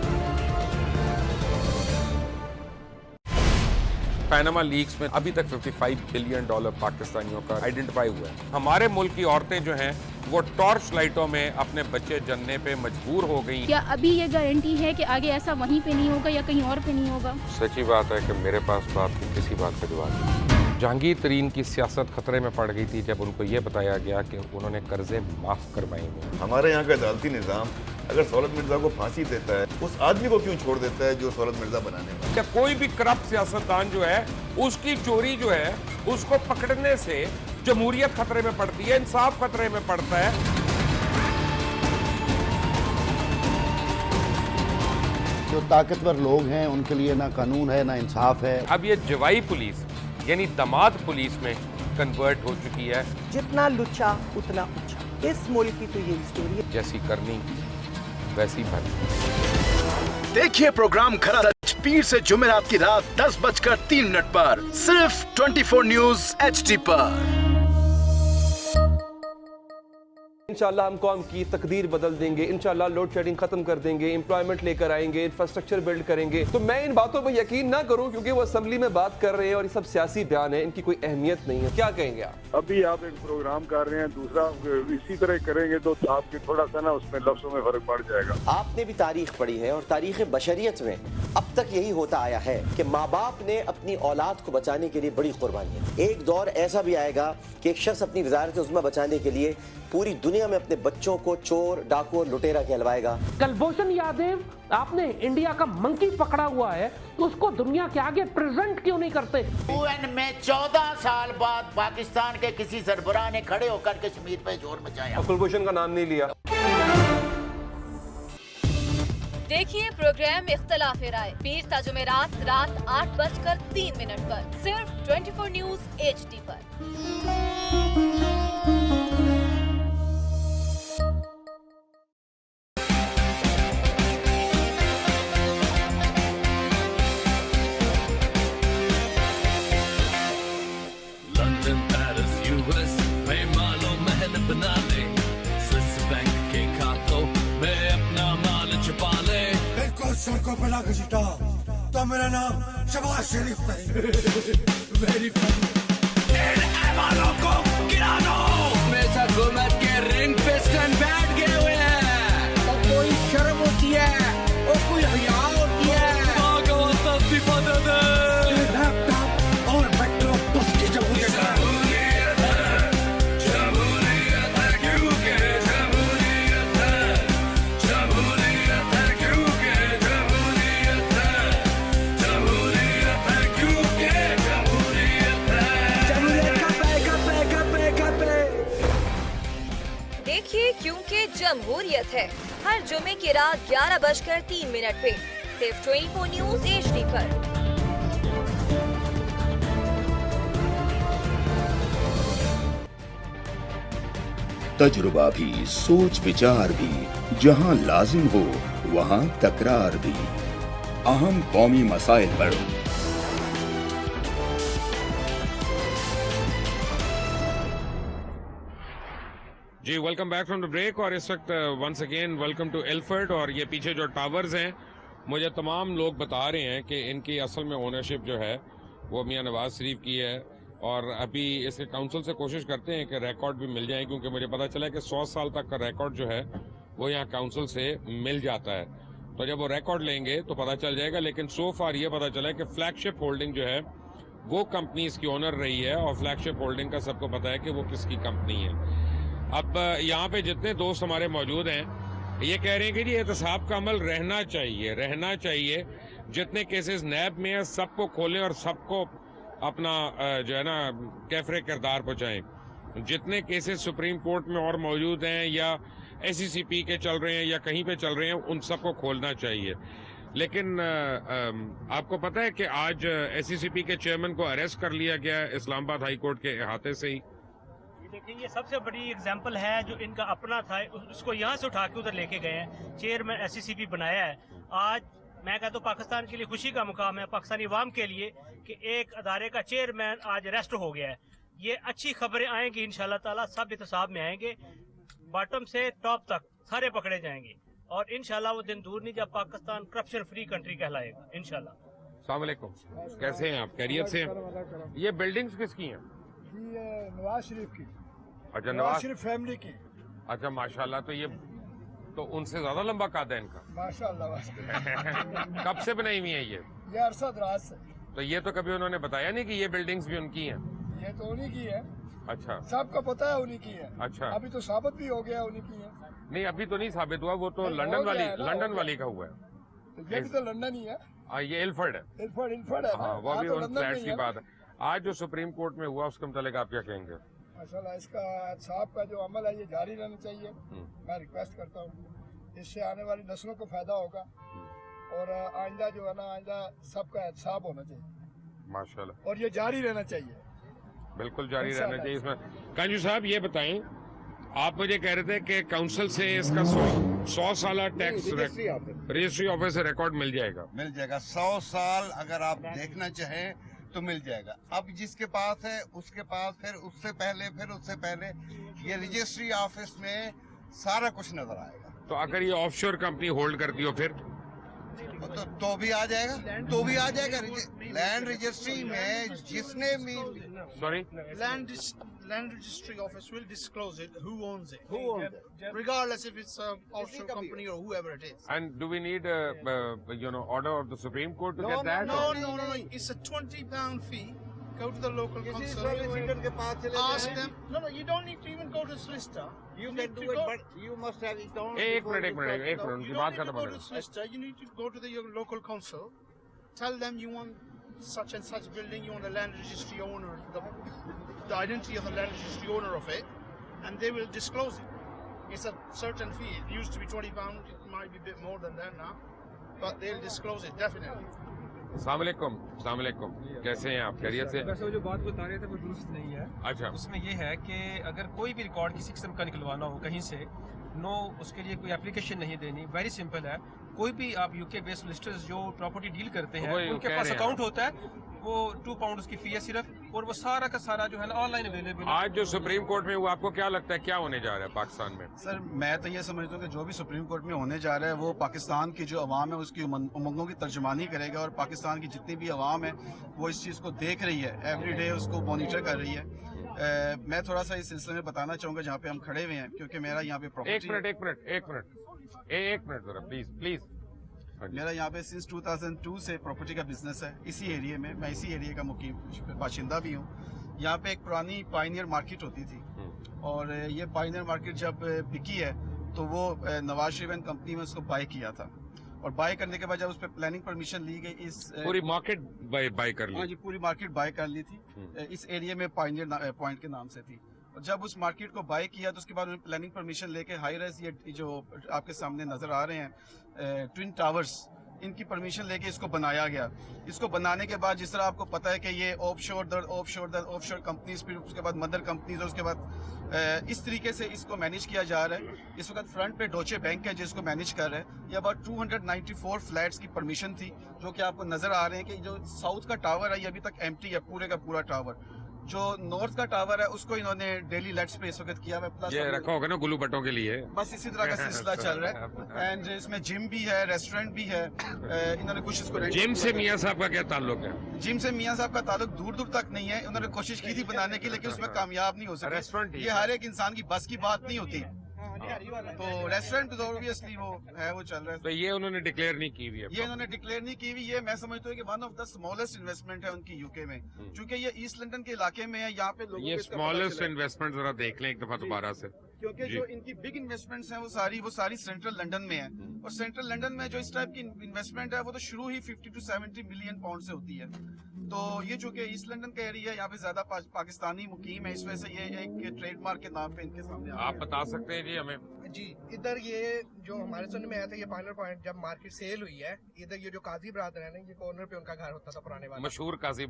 پیناما لیکس میں ابھی تک $55 بلین پاکستانیوں کا آئیڈینٹیفائی ہوا ہے. ہمارے ملک کی عورتیں جو ہیں وہ ٹارچ لائٹوں میں اپنے بچے جننے پہ مجبور ہو گئی. کیا ابھی یہ گارنٹی ہے کہ آگے ایسا وہیں پہ نہیں ہوگا یا کہیں اور پہ نہیں ہوگا؟ سچی بات ہے کہ میرے پاس بات کی کسی بات کا جواب نہیں. جہانگیر ترین کی سیاست خطرے میں پڑ گئی تھی جب ان کو یہ بتایا گیا کہ انہوں نے قرضے معاف کروائے ہیں. ہمارے یہاں کا عدالتی نظام اگر سہولت مرزا کو پھانسی دیتا ہے, اس آدمی کو کیوں چھوڑ دیتا ہے جو سہولت مرزا بنانے والا؟ کیا کوئی بھی کرپٹ سیاستدان جو ہے اس کی چوری جو ہے اس کو پکڑنے سے جمہوریت خطرے میں پڑتی ہے, انصاف خطرے میں پڑتا ہے. جو طاقتور لوگ ہیں ان کے لیے نہ قانون ہے نہ انصاف ہے. اب یہ جوائی پولیس یعنی دماد پولیس میں کنورٹ ہو چکی ہے. جتنا لچا اتنا اونچا. اس ملک کی تو یہ اسٹوری ہے. جیسی کرنی ویسی بھرنی. دیکھیے پروگرام کھڑا سچ پیر سے جمعرات کی رات 10:03 پر صرف 24 نیوز HD پر. انشاءاللہ ہم قوم کی تقدیر بدل دیں گے, انشاءاللہ لوڈ شیڈنگ ختم کر دیں گے, امپلائمنٹ لے کر آئیں گے, انفراسٹرکچر بلڈ کریں گے. تو میں ان باتوں پہ یقین نہ کروں کیونکہ وہ اسمبلی میں بات کر رہے ہیں اور یہ سب سیاسی بیان ہیں, ان کی کوئی اہمیت نہیں ہے. کیا کہیں گے آپ؟ ابھی آپ ایک پروگرام کر رہے ہیں, دوسرا اسی طرح کریں گے تو آپ کے تھوڑا سا نا اس میں لفظوں میں فرق پڑ جائے گا. آپ نے بھی تاریخ پڑھی ہے اور تاریخ بشریت میں اب تک یہی ہوتا آیا ہے کہ ماں باپ نے اپنی اولاد کو بچانے کے لیے بڑی قربانیاں. ایک دور ایسا بھی آئے گا کہ ایک شخص اپنی وزارت عظمیٰ بچانے کے لیے پوری دنیا دنیا में अपने बच्चों को चोर, डाकू और लुटेरा कहलवाएगा? कुलभूषण यादव, आपने इंडिया का मंकी पकड़ा हुआ है तो उसको दुनिया के आगे प्रेजेंट क्यों नहीं करते? UN में 14 साल बाद पाकिस्तान के किसी सरबराह ने खड़े होकर कश्मीर पे जोर मचाया। कुलभूषण का नाम नहीं लिया। देखिए प्रोग्राम इख्तलाफ राय पीर ता जुमेरात रात 8:03 पर सिर्फ 24 न्यूज HD पर। लंदन, पेरिस, US में मालो महल बना ले, स्विस बैंक के खातों में अपना माल छुपा ले। सड़कों पर लाके छिटा तो मेरा नाम शबाज शरीफ नहीं। Very funny. इन ऐवानों को गिरा दो। मेरे हुकूमत के रिंग पे स्टैंड बैठ गए हुए हैं। और कोई शर्म होती है और कोई हया होती है। आगे वास्ता इस्तीफा दे दे। लैपटॉप और मेट्रो बस की जमहूरियत है। जमहूरियत है क्योंकि जमहूरियत है। जमहूरियत है क्योंकि जमहूरियत है। जमहूरियत है क्योंकि जमहूरियत है। जमहूरियत का पे। देखिए क्योंकि जमहूरियत है हर जुमे की रात 11:03 पे सिर्फ 24 न्यूज HD पर। तजुर्बा भी, सोच विचार भी, जहां लाजिम हो वहां तकरार भी। अहम कौमी मसाइल पर जी welcome back from the break. और इस वक्त वंस अगेन वेलकम टू एल्फर्ड। और ये पीछे जो टावर्स हैं मुझे तमाम लोग बता रहे हैं कि इनकी असल में ओनरशिप जो है वो मियां नवाज शरीफ की है। और अभी इसके काउंसिल से कोशिश करते हैं कि रिकॉर्ड भी मिल जाए, क्योंकि मुझे पता चला है कि 100 साल तक का रिकॉर्ड जो है वो यहाँ काउंसिल से मिल जाता है। तो जब वो रिकॉर्ड लेंगे तो पता चल जाएगा। लेकिन सो फार ये पता चला है कि फ्लैगशिप होल्डिंग जो है वो कंपनी इसकी ओनर रही है, और फ्लैगशिप होल्डिंग का सबको पता है कि वो किसकी कंपनी है। अब यहाँ पे जितने दोस्त हमारे मौजूद हैं ये कह रहे हैं कि जी एहतसाब का अमल रहना चाहिए। जितने केसेस नैब में है सबको खोलें और सबको अपना जो है ना कैफरे किरदार पहुँचाएं। जितने केसेस सुप्रीम कोर्ट में और मौजूद हैं या SCCP के चल रहे हैं या कहीं पे चल रहे हैं उन सबको खोलना चाहिए। लेकिन आपको पता है कि आज SCCP के चेयरमैन को अरेस्ट कर लिया गया है इस्लामाबाद हाई कोर्ट के अहाते से ही। देखिए ये सबसे बड़ी एग्जांपल है जो इनका अपना था, उसको यहाँ से उठा के उधर लेके गए हैं। चेयरमैन SCCP बनाया है। आज मैं कहता हूँ पाकिस्तान के लिए खुशी का मुकाम है, पाकिस्तानी अवाम के लिए, कि एक अदारे का चेयरमैन आज अरेस्ट हो गया है। ये अच्छी खबरें आएंगी इंशाल्लाह ताला, सब एहतसाब में आएंगे, बॉटम से टॉप तक सारे पकड़े जाएंगे। और इंशाल्लाह वो दिन दूर नहीं जब पाकिस्तान करप्शन फ्री कंट्री कहलाएगा इंशाल्लाह। अस्सलाम वालेकुम, कैसे हैं आप? खैरियत से हैं? ये बिल्डिंग्स किसकी हैं? ये नवाज शरीफ की। अच्छा, नवाज शरीफ फैमिली की। अच्छा माशाल्लाह। तो ये तो उनसे ज्यादा लंबा काद है इनका माशाल्लाह। कब से बनाई हुई है ये? अरसा दराज से। तो ये तो कभी उन्होंने बताया नहीं कि ये बिल्डिंग्स भी उनकी हैं? ये तो उन्हीं की है। अच्छा, सबको पता है उन्हीं की है। अच्छा, अभी तो साबित भी हो गया उन्हीं की है। नहीं अभी तो नहीं साबित हुआ, वो तो लंदन वाली का हुआ है। तो ये भी तो लंदन ही है। ये एल्फर्ड है। एल्फर्ड है। हाँ, वो भी उन फ्लैट्स की बात है। आज जो सुप्रीम कोर्ट में हुआ उसके मुतालिक आप क्या कहेंगे? माशाल्लाह इसका एहतसाब का जो अमल है ये जारी रहना चाहिए। मैं रिक्वेस्ट करता हूँ, इससे आने वाली नस्लों को फायदा होगा और आइंदा जो है ना आइंदा सबका एहतसाब होना चाहिए माशाल्लाह, और ये जारी रहना चाहिए। बिल्कुल जारी रहना चाहिए। इसमें कांजू साहब ये बताएं, आप मुझे कह रहे थे कि काउंसिल से इसका 100 साल टैक्स रजिस्ट्री ऑफिस से रिकॉर्ड मिल जाएगा। 100 साल अगर आप देखना चाहें तो मिल जाएगा। अब जिसके पास है उसके पास फिर उससे पहले ये रजिस्ट्री ऑफिस में सारा कुछ नजर आएगा। तो अगर ये ऑफशोर कंपनी होल्ड करती हो फिर तो भी आ जाएगा। लैंड रजिस्ट्री में जिसने भी sorry land registry office will disclose it who owns it, regardless if it's an offshore company or whoever it is. And do we need order of the Supreme Court to get that? No. It's a £20 fee. go to the local council. Ask them. No, you don't need to even go to solicitor. You can do it, but you must have economic. एक minute You don't need to go to solicitor. You need to go to your local council. Tell them you want such and such building. You want the land registry owner, the identity of the land registry owner of it, and they will disclose it. It's a certain fee. It used to be £20. It might be a bit more than that now, but they'll disclose it definitely. अस्सलाम वालेकुम, कैसे हैं आप? खैरियत से? वैसे वो जो बात बता रहे थे वो दुरुस्त नहीं है। अच्छा, उसमें ये है कि अगर कोई भी रिकॉर्ड किसी किस्म का निकलवाना हो कहीं से, नो उसके लिए कोई एप्लीकेशन नहीं देनी, वेरी सिंपल है। कोई भी आप यूके बेस्ड सोलिसिटर्स जो प्रॉपर्टी डील करते हैं उनके पास अकाउंट होता है, वो £2 उसकी फी है सिर्फ, और वो सारा का सारा जो है ना ऑनलाइन अवेलेबल। आज जो सुप्रीम कोर्ट में हुआ, आपको क्या लगता है क्या होने जा रहा है पाकिस्तान में? सर मैं तो ये समझता हूँ कि जो भी सुप्रीम कोर्ट में होने जा रहा है वो पाकिस्तान की जो अवाम है उसकी उमंगों की तर्जुमानी करेगा, और पाकिस्तान की जितनी भी अवाम है वो इस चीज़ को देख रही है, एवरी डे उसको मॉनिटर कर रही है। मैं थोड़ा सा इस सिलसिले में बताना चाहूँगा जहाँ पे हम खड़े हुए हैं, क्योंकि मेरा यहाँ पे प्रॉपर्टी एक मिनट जरा प्लीज। मेरा यहाँ पे सिंस 2002 से प्रॉपर्टी का बिजनेस है इसी एरिया में, मैं इसी एरिया का मुकीम बाशिंदा भी हूँ। यहाँ पे एक पुरानी पायनियर मार्केट होती थी, और ये पायनियर मार्केट जब बिकी है तो वो नवाज शरीफ एंड कंपनी में उसको बाय किया था, और बाय करने के बाद जब उस पर प्लानिंग परमिशन ली गई, इस पूरी मार्केट बाय कर ली। हाँ जी, पूरी मार्केट बाय कर ली थी, इस एरिया में पायनियर पॉइंट के नाम से थी। और जब उस मार्केट को बाय किया तो उसके बाद उन्होंने प्लानिंग परमिशन लेके हाई राइज, ये जो आपके सामने नजर आ रहे हैं ट्विन टावर्स, इनकी परमिशन लेके इसको बनाया गया। इसको बनाने के बाद जिस तरह आपको पता है कि ये ऑफशोर कंपनीज, फिर उसके बाद मदर कंपनीज, और उसके बाद इस तरीके से इसको मैनेज किया जा रहा है। इस वक्त फ्रंट पे डोचे बैंक है जिसको मैनेज कर रहा है। ये अबाउट 294 फ्लैट्स की परमिशन थी, जो कि आपको नजर आ रहे हैं कि जो साउथ का टावर है ये अभी तक एम्प्टी है, पूरे का पूरा टावर। जो नॉर्थ का टावर है उसको इन्होंने डेली लेट्स पे इस वक्त किया हुआ, प्लस ये रखा होगा ना गुल्लू बटों के लिए, बस इसी तरह का सिलसिला चल रहा है। एंड इसमें जिम भी है, रेस्टोरेंट भी है। इन्होंने कुछ इसको जिम से मियां साहब का क्या ताल्लुक है? जिम से मियां साहब का ताल्लुक दूर दूर तक नहीं है। उन्होंने कोशिश की थी बनाने की, लेकिन उसमें कामयाब नहीं हो सके। रेस्टोरेंट ये हर एक इंसान की बस की बात नहीं होती, तो रेस्टोरेंट तो ऑब्वियसली वो है, वो चल रहा है। तो ये उन्होंने डिक्लेयर नहीं की हुई है, ये उन्होंने डिक्लेयर नहीं की हुई। ये मैं समझता हूँ कि one of the smallest investment है उनकी यूके में, क्योंकि ये ईस्ट लंदन के इलाके में है। यहाँ पे लोगों ये स्मॉलेस्ट इन्वेस्टमेंट जरा देख लें एक दफा दोबारा से, क्योंकि जो इनकी बिग इन्वेस्टमेंट्स हैं वो सारी सेंट्रल लंदन में है, और सेंट्रल लंदन में जो इस टाइप की इन्वेस्टमेंट है वो तो शुरू ही 50 to 70 मिलियन पाउंड से होती है। तो ये जो कि ईस्ट लंदन का एरिया है, यहाँ पे ज्यादा पाकिस्तानी मुकीम है, इस वजह से ये एक ट्रेडमार्क के नाम पे इनके सामने। आप बता सकते हैं जी हमें? जी, इधर ये जो हमारे सुनने में आया था, ये फाइनल पॉइंट जब मार्केट सेल हुई है, इधर ये जो काजी बरादर है ना, ये कॉर्नर पे उनका घर होता था पुराने वाला, मशहूर काजी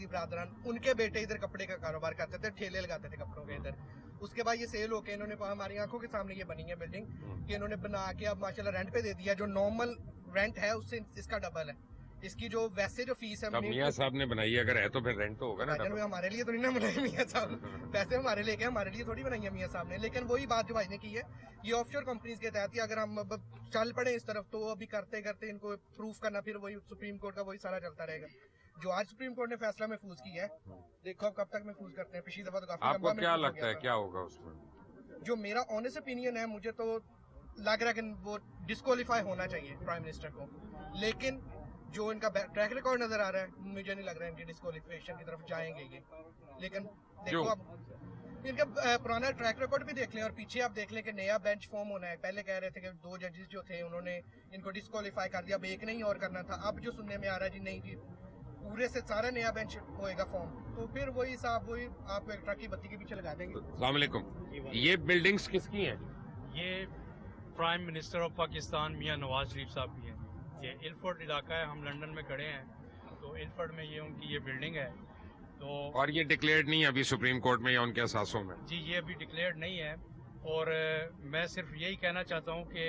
बरादरान, उनके बेटे इधर कपड़े का कारोबार करते थे, ठेले लगाते थे कपड़ों के इधर। उसके बाद ये सेल होके इन्होंने हमारी आंखों के सामने ये बनी है बिल्डिंग, कि इन्होंने बना के अब माशाल्लाह रेंट पे दे दिया। जो नॉर्मल रेंट है उससे इसका डबल है। इसकी जो वैसे जो फीस है मियां साहब ने बनाई है, अगर है तो फिर रेंट तो होगा ना। हमारे लिए तो नहीं ना बनाई मियां साहब, पैसे हमारे लेके हमारे लिए थोड़ी बनाई है मियां साहब ने। लेकिन वही बात जो भाई ने की है, ये ऑफशोर कंपनीज के तहत ही अगर हम अब चल पड़े इस तरफ, तो अभी करते करते इनको प्रूफ करना फिर वही सुप्रीम कोर्ट का वही सारा चलता रहेगा। जो आज सुप्रीम कोर्ट ने फैसला महफूज किया है, देखो अब कब तक महफूज करते हैं। पिछली दफा तो काफी आपको क्या लगता है क्या होगा उसमें? जो मेरा ऑनेस्ट ओपिनियन है, मुझे तो लग रहा है कि वो डिस्क्वालीफाई होना चाहिए प्राइम मिनिस्टर को, लेकिन जो इनका ट्रैक रिकॉर्ड नजर आ रहा है, मुझे नहीं लग रहा है इनकी डिस्क्वालिफिकेशन की तरफ जाएंगे ये। लेकिन देखो अब इनका पुराना ट्रैक रिकॉर्ड भी देख लें, और पीछे आप देख लें कि नया बेंच फॉर्म होना है। पहले कह रहे थे कि 2 जजेस जो थे उन्होंने इनको डिस्क्वालीफाई कर दिया, अब एक नहीं और करना था। अब जो सुनने में आ रहा है जी नहीं जी, पूरे से सारा नया बेंच होएगा फॉर्म, तो फिर वही साहब वही आपको एक ट्रक की बत्ती के पीछे लगा देंगे। अस्सलाम वालेकुम, ये बिल्डिंग्स किसकी हैं? ये प्राइम मिनिस्टर ऑफ पाकिस्तान मियां नवाज शरीफ साहब की है। ये इलफोर्ड इलाका है, हम लंदन में खड़े हैं, तो इलफोर्ड में ये उनकी ये बिल्डिंग है। तो और ये डिक्लेयर्ड नहीं है अभी सुप्रीम कोर्ट में या उनके असासों में? जी, ये अभी डिक्लेयर्ड नहीं है, और मैं सिर्फ यही कहना चाहता हूँ कि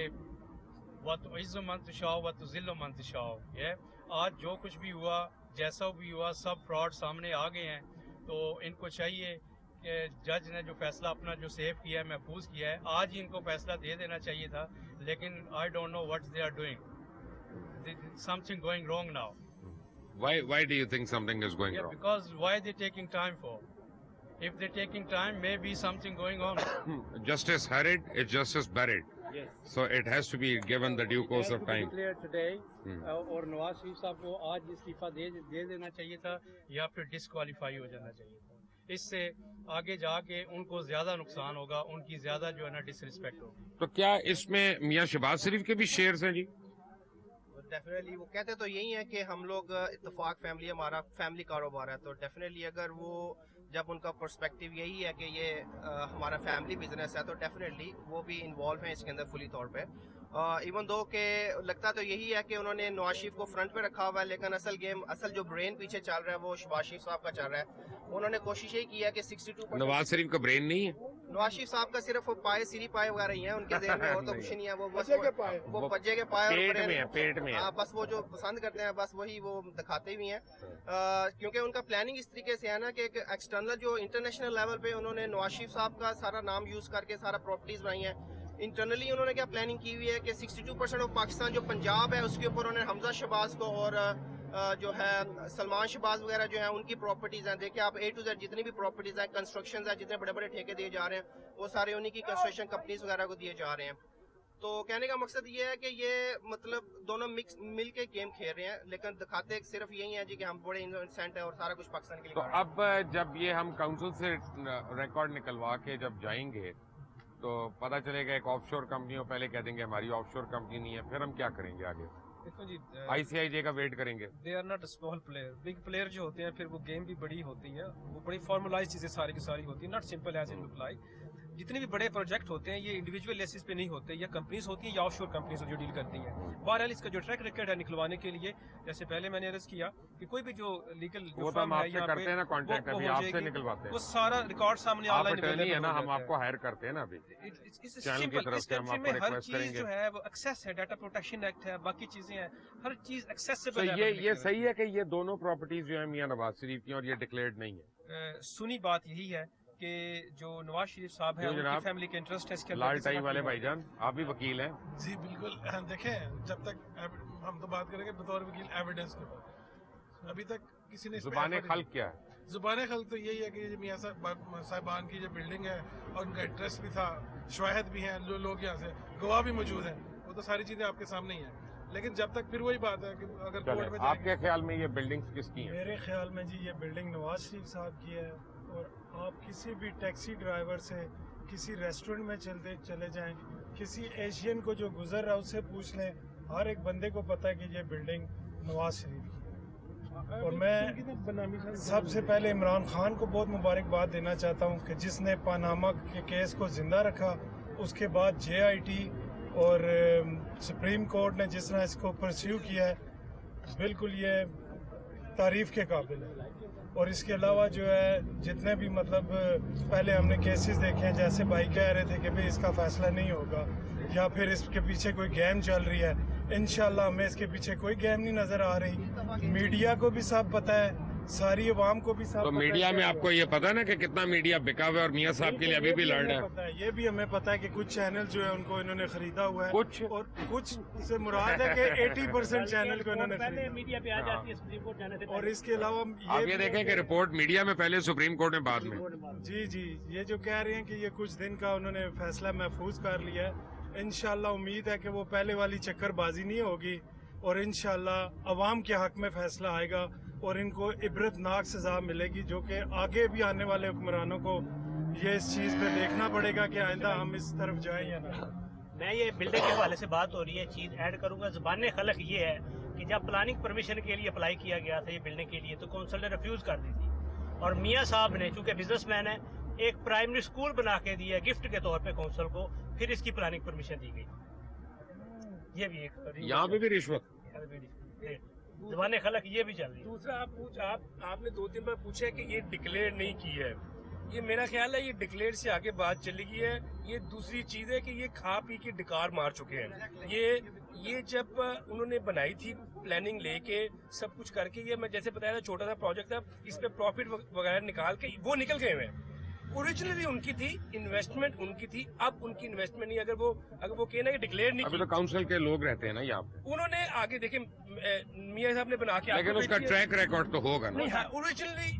वत इज़्ज़ो मन तशाओ वत ज़िल्लो मन तशाओ। ये आज जो कुछ भी हुआ, जैसा भी हुआ, सब फ्रॉड सामने आ गए हैं। तो इनको चाहिए कि जज ने जो फैसला अपना जो सेव किया है, महफूज किया है, आज ही इनको फैसला दे देना चाहिए था। लेकिन I don't know what they are doing, something going wrong now. Why do you think something is going wrong? Because why they taking time for? If they're taking time, maybe something going on. Justice hurried, it's justice buried. So it has to be given the due course of time. اور نواز شریف صاحب کو آج استعفیٰ دے دینا چاہیے تھا یا پھر disqualify ہو جانا چاہیے تھا. اس سے آگے جا کے ان کو زیادہ نقصان ہوگا, ان کی زیادہ جو ہے نا ڈس ریسپیکٹ ہوگی. تو کیا اس میں میاں شہباز شریف کے بھی شیئرز ہیں جی؟ ڈیفینیٹلی وہ کہتے تو یہی ہے کہ ہم لوگ اتفاق فیملی, ہمارا فیملی کاروبار ہے, تو ڈیفینیٹلی اگر وہ جب ان کا پرسپیکٹیو یہی ہے کہ یہ ہمارا فیملی بزنس ہے تو ڈیفینیٹلی وہ بھی انوالو ہیں اس کے اندر فلی طور پہ. ایون دو کہ لگتا تو یہی ہے کہ انہوں نے نواز شریف کو فرنٹ پہ رکھا ہوا ہے, لیکن اصل جو برین پیچھے چل رہا ہے وہ شہباز شریف صاحب کا چل رہا ہے. انہوں نے کوشش یہی کی ہے کہ 62%. نواز شریف کا برین نہیں ہے, نواز شریف صاحب کا صرف پائے سیری پائے وغیرہ ہی ہیں ان کے ذہن میں, اور تو کچھ نہیں ہے. وہ بس وہ پجے کے پائے پیٹ میں بس وہ جو پسند کرتے ہیں بس وہی وہ دکھاتے بھی ہیں, کیونکہ ان کا پلاننگ اس طریقے سے ہے نا کہ ایک ایکسٹرنل جو انٹرنیشنل لیول پہ انہوں نے نواز شریف صاحب کا سارا نام یوز کر کے سارا پراپرٹیز بنائی ہیں. انٹرنلی انہوں نے کیا پلاننگ کی ہوئی ہے کہ 62% آف پاکستان جو پنجاب ہے اس کے اوپر انہوں نے حمزہ شہباز کو اور جو ہے سلمان شہباز وغیرہ جو ہیں ان کی پراپرٹیز ہیں. دیکھیں آپ A to Z جتنی بھی پراپرٹیز ہیں, کنسٹرکشنز ہیں, جتنے بڑے بڑے ٹھیکے دیے جا رہے ہیں وہ سارے انہی کی کنسٹرکشن کمپنیز وغیرہ کو دیے جا رہے ہیں. تو کہنے کا مقصد یہ ہے کہ یہ مطلب دونوں مل کے گیم کھیل رہے ہیں, لیکن دکھاتے صرف یہی ہے جی کہ ہم بڑے انسینٹ ہیں اور سارا کچھ پاکستان کے لیے. تو اب جب یہ ہم کاؤنسل سے ریکارڈ نکلوا کے جب جائیں گے تو پتہ چلے گا ایک آف شور کمپنی ہو, پہلے کہہ دیں گے ہماری آف شور کمپنی نہیں ہے, پھر ہم کیا کریں گے آگے؟ آئی سی آئی جے کا ویٹ کریں گے. They are not small player, big player جو ہوتے ہیں پھر وہ گیم بھی بڑی ہوتی ہیں, وہ بڑی فارملائز چیزیں ساری کی ساری ہوتی ہیں, not simple as it look like. جتنے بھی بڑے پروجیکٹ ہوتے ہیں یہ انڈیویجول لیسز پہ نہیں ہوتے, یا کمپنیز ہوتی ہیں یا آف شور کمپنیز جو ڈیل کرتی ہیں. بہرحال اس کا جو ٹریک ریکارڈ ہے نکلوانے کے لیے, جیسے پہلے میں نے عرض کیا کہ کوئی بھی جو لیگل وہ تو ہم آپ سے کرتے ہیں نا کانٹیکٹ, ابھی آپ سے نکلواتے ہیں, وہ سارا ریکارڈ سامنے آن لائن اویلیبل ہے نا, ہم آپ کو ہائر کرتے ہیں نا ابھی چینل کی طرف سے, ہم آپ کو ریکویسٹ کریں گے. جو ہے وہ ایکسیس ہے, ڈیٹا پروٹیکشن ایکٹ ہے, باقی چیزیں ہیں, ہر چیز ایکسیسیبل ہے. یہ صحیح ہے کہ یہ دونوں پراپرٹیز جو ہیں میاں نواز شریف کی اور یہ ڈکلیئرڈ نہیں ہے. سنی بات یہی ہے کہ جو نواز شریف صاحب ہیں ان کی فیملی کے انٹرسٹ ہے اس کے لال ٹائی والے بھائی جان, آپ بھی وکیل ہیں. جی بالکل, دیکھیں جب تک ہم تو بات کریں گے بطور وکیل ایویڈنس کے اوپر, ابھی تک کسی نے زبان خلق کیا ہے. زبان خلق تو یہی ہے کہ میاں صاحبان کی جو بلڈنگ ہے اور ان کا انٹرسٹ بھی تھا, شواہد بھی ہیں, لوگ یہاں سے گواہ بھی موجود ہیں, وہ تو ساری چیزیں آپ کے سامنے ہی ہیں. لیکن جب تک پھر وہی بات ہے کہ اگر کورٹ میں آپ کے خیال میں یہ بلڈنگ کس کی ہے؟ میرے خیال میں جی یہ بلڈنگ نواز شریف صاحب کی ہے. اور آپ کسی بھی ٹیکسی ڈرائیور سے کسی ریسٹورنٹ میں چلے جائیں, کسی ایشین کو جو گزر رہا ہے اس سے پوچھ لیں, ہر ایک بندے کو پتہ ہے کہ یہ بلڈنگ نواز شریف کی ہے. اور میں سب سے پہلے عمران خان کو بہت مبارکباد دینا چاہتا ہوں کہ جس نے پاناما کے کیس کو زندہ رکھا, اس کے بعد JIT اور سپریم کورٹ نے جس طرح اس کو پرسیو کیا ہے, بالکل یہ تعریف کے قابل ہے. اور اس کے علاوہ جو ہے جتنے بھی مطلب پہلے ہم نے کیسز دیکھے ہیں, جیسے بھائی کہہ رہے تھے کہ بھئی اس کا فیصلہ نہیں ہوگا یا پھر اس کے پیچھے کوئی گیم چل رہی ہے, انشاءاللہ ہمیں اس کے پیچھے کوئی گیم نہیں نظر آ رہی. میڈیا کو بھی سب پتہ ہے, ساری عوام کو بھی سب. تو میڈیا میں آپ کو یہ پتا ہے نا کہ کتنا میڈیا بکا ہوا ہے, اور میاں صاحب کے لیے ابھی بھی لڑ رہا ہے. یہ بھی ہمیں پتا ہے کہ کچھ چینل جو ہے ان کو انہوں نے خریدا ہوا ہے, اور کچھ سے مراد ہے کہ 80% چینل کو انہوں نے خریدا. اور اس کے علاوہ آپ یہ دیکھیں کہ رپورٹ میڈیا میں پہلے, سپریم کورٹ میں بعد میں. جی یہ جو کہہ رہے ہیں کہ یہ کچھ دن کا انہوں نے فیصلہ محفوظ کر لیا ہے, انشاءاللہ امید ہے کہ وہ پہلے والی چکر بازی نہیں ہوگی, اور انشاءاللہ عوام کے حق میں فیصلہ آئے گا, اور ان کو عبرتناک سزا ملے گی, جو کہ آگے بھی آنے والے حکمرانوں کو یہ اس چیز پہ دیکھنا پڑے گا کہ آئندہ ہم اس طرف جائیں یا نہ. میں یہ بلڈنگ کے حوالے سے بات ہو رہی ہے, چیز ایڈ کروں گا. زبان خلق یہ ہے کہ جب پلاننگ پرمیشن کے لیے اپلائی کیا گیا تھا یہ بلڈنگ کے لیے, تو کونسل نے ریفیوز کر دی تھی, اور میاں صاحب نے چونکہ بزنس مین ہے ایک پرائمری اسکول بنا کے دیا گفٹ کے طور پہ کونسل کو, پھر اس کی پلاننگ پرمیشن دی گئی. یہ بھی ایک یہاں پہ بھی رشوت, زبان خلق یہ بھی چل رہی ہے. دوسرا آپ نے 2-3 بار پوچھا کہ یہ ڈکلیئر نہیں کی ہے, یہ میرا خیال ہے یہ ڈکلیئر سے آگے بات چلی گئی ہے. یہ دوسری چیز ہے کہ یہ کھا پی کے ڈکار مار چکے ہیں. یہ جب انہوں نے بنائی تھی پلاننگ لے کے سب کچھ کر کے, یہ میں جیسے بتایا تھا چھوٹا سا پروجیکٹ تھا, اس پہ پروفٹ وغیرہ نکال کے وہ نکل گئے ہیں. اوریجنلی ان کی تھی انویسٹمنٹ, ان کی تھی, اب ان کی انویسٹمنٹ نہیں. اگر وہ کہنا کہ ڈکلیئر نہیں, ابھی تو کاؤنسل کے لوگ رہتے ہیں نا یہاں پہ, انہوں نے آگے دیکھیں میاں صاحب نے بنا کے, لیکن اس کا ٹریک ریکارڈ تو ہوگا نا. اوریجنلی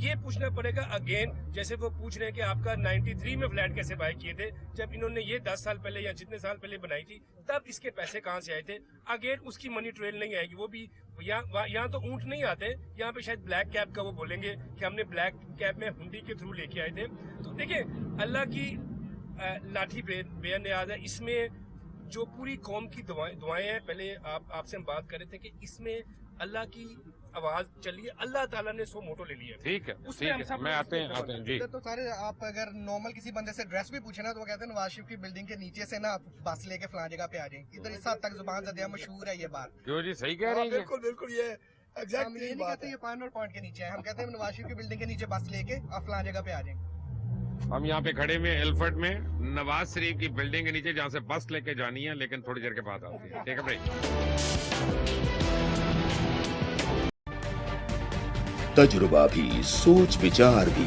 ये पूछना पड़ेगा अगेन, जैसे वो पूछ रहे हैं कि आपका 93 में फ्लैट कैसे बाय किए थे, जब इन्होंने ये 10 साल पहले या जितने साल पहले बनाई थी, तब इसके पैसे कहाँ से आए थे? अगेन उसकी मनी ट्रेल नहीं आएगी। वो भी यहाँ तो ऊंट नहीं आते, यहाँ पे शायद ब्लैक कैब का वो बोलेंगे कि हमने ब्लैक कैब में हुंडी के थ्रू लेके आए थे। तो देखिए, अल्लाह की लाठी बेनियाज है। इसमें जो पूरी कौम की दुआएं हैं, पहले आपसे हम बात कर रहे थे कि इसमें अल्लाह की आवाज चली है, अल्लाह ताला ने 100 मोटो ले लिया। ठीक है, मैं आते हैं जी। तो सारे आप अगर नॉर्मल किसी बंदे से ड्रेस भी पूछे ना, तो वो कहते हैं नवाज शरीफ की बिल्डिंग के नीचे से ना बस लेके फलां जगह पे आ जाए। इधर इस हद तक जुबान ज़दिया मशहूर है ये बात। क्यों जी, सही कह रही है? बिल्कुल बिल्कुल, ये एग्जैक्ट ये नहीं कहते ये पॉइंट के नीचे है, हम कहते हैं नवाज शरीफ की बिल्डिंग के नीचे बस लेके आप फलां जगह पे आ जाए। हम यहाँ पे खड़े हुए एल्फर्ड में, नवाज शरीफ की बिल्डिंग के नीचे, जहाँ से बस लेके जानी है, लेकिन थोड़ी देर के बाद आती है। ठीक है भाई। तजुर्बा भी, सोच विचार भी,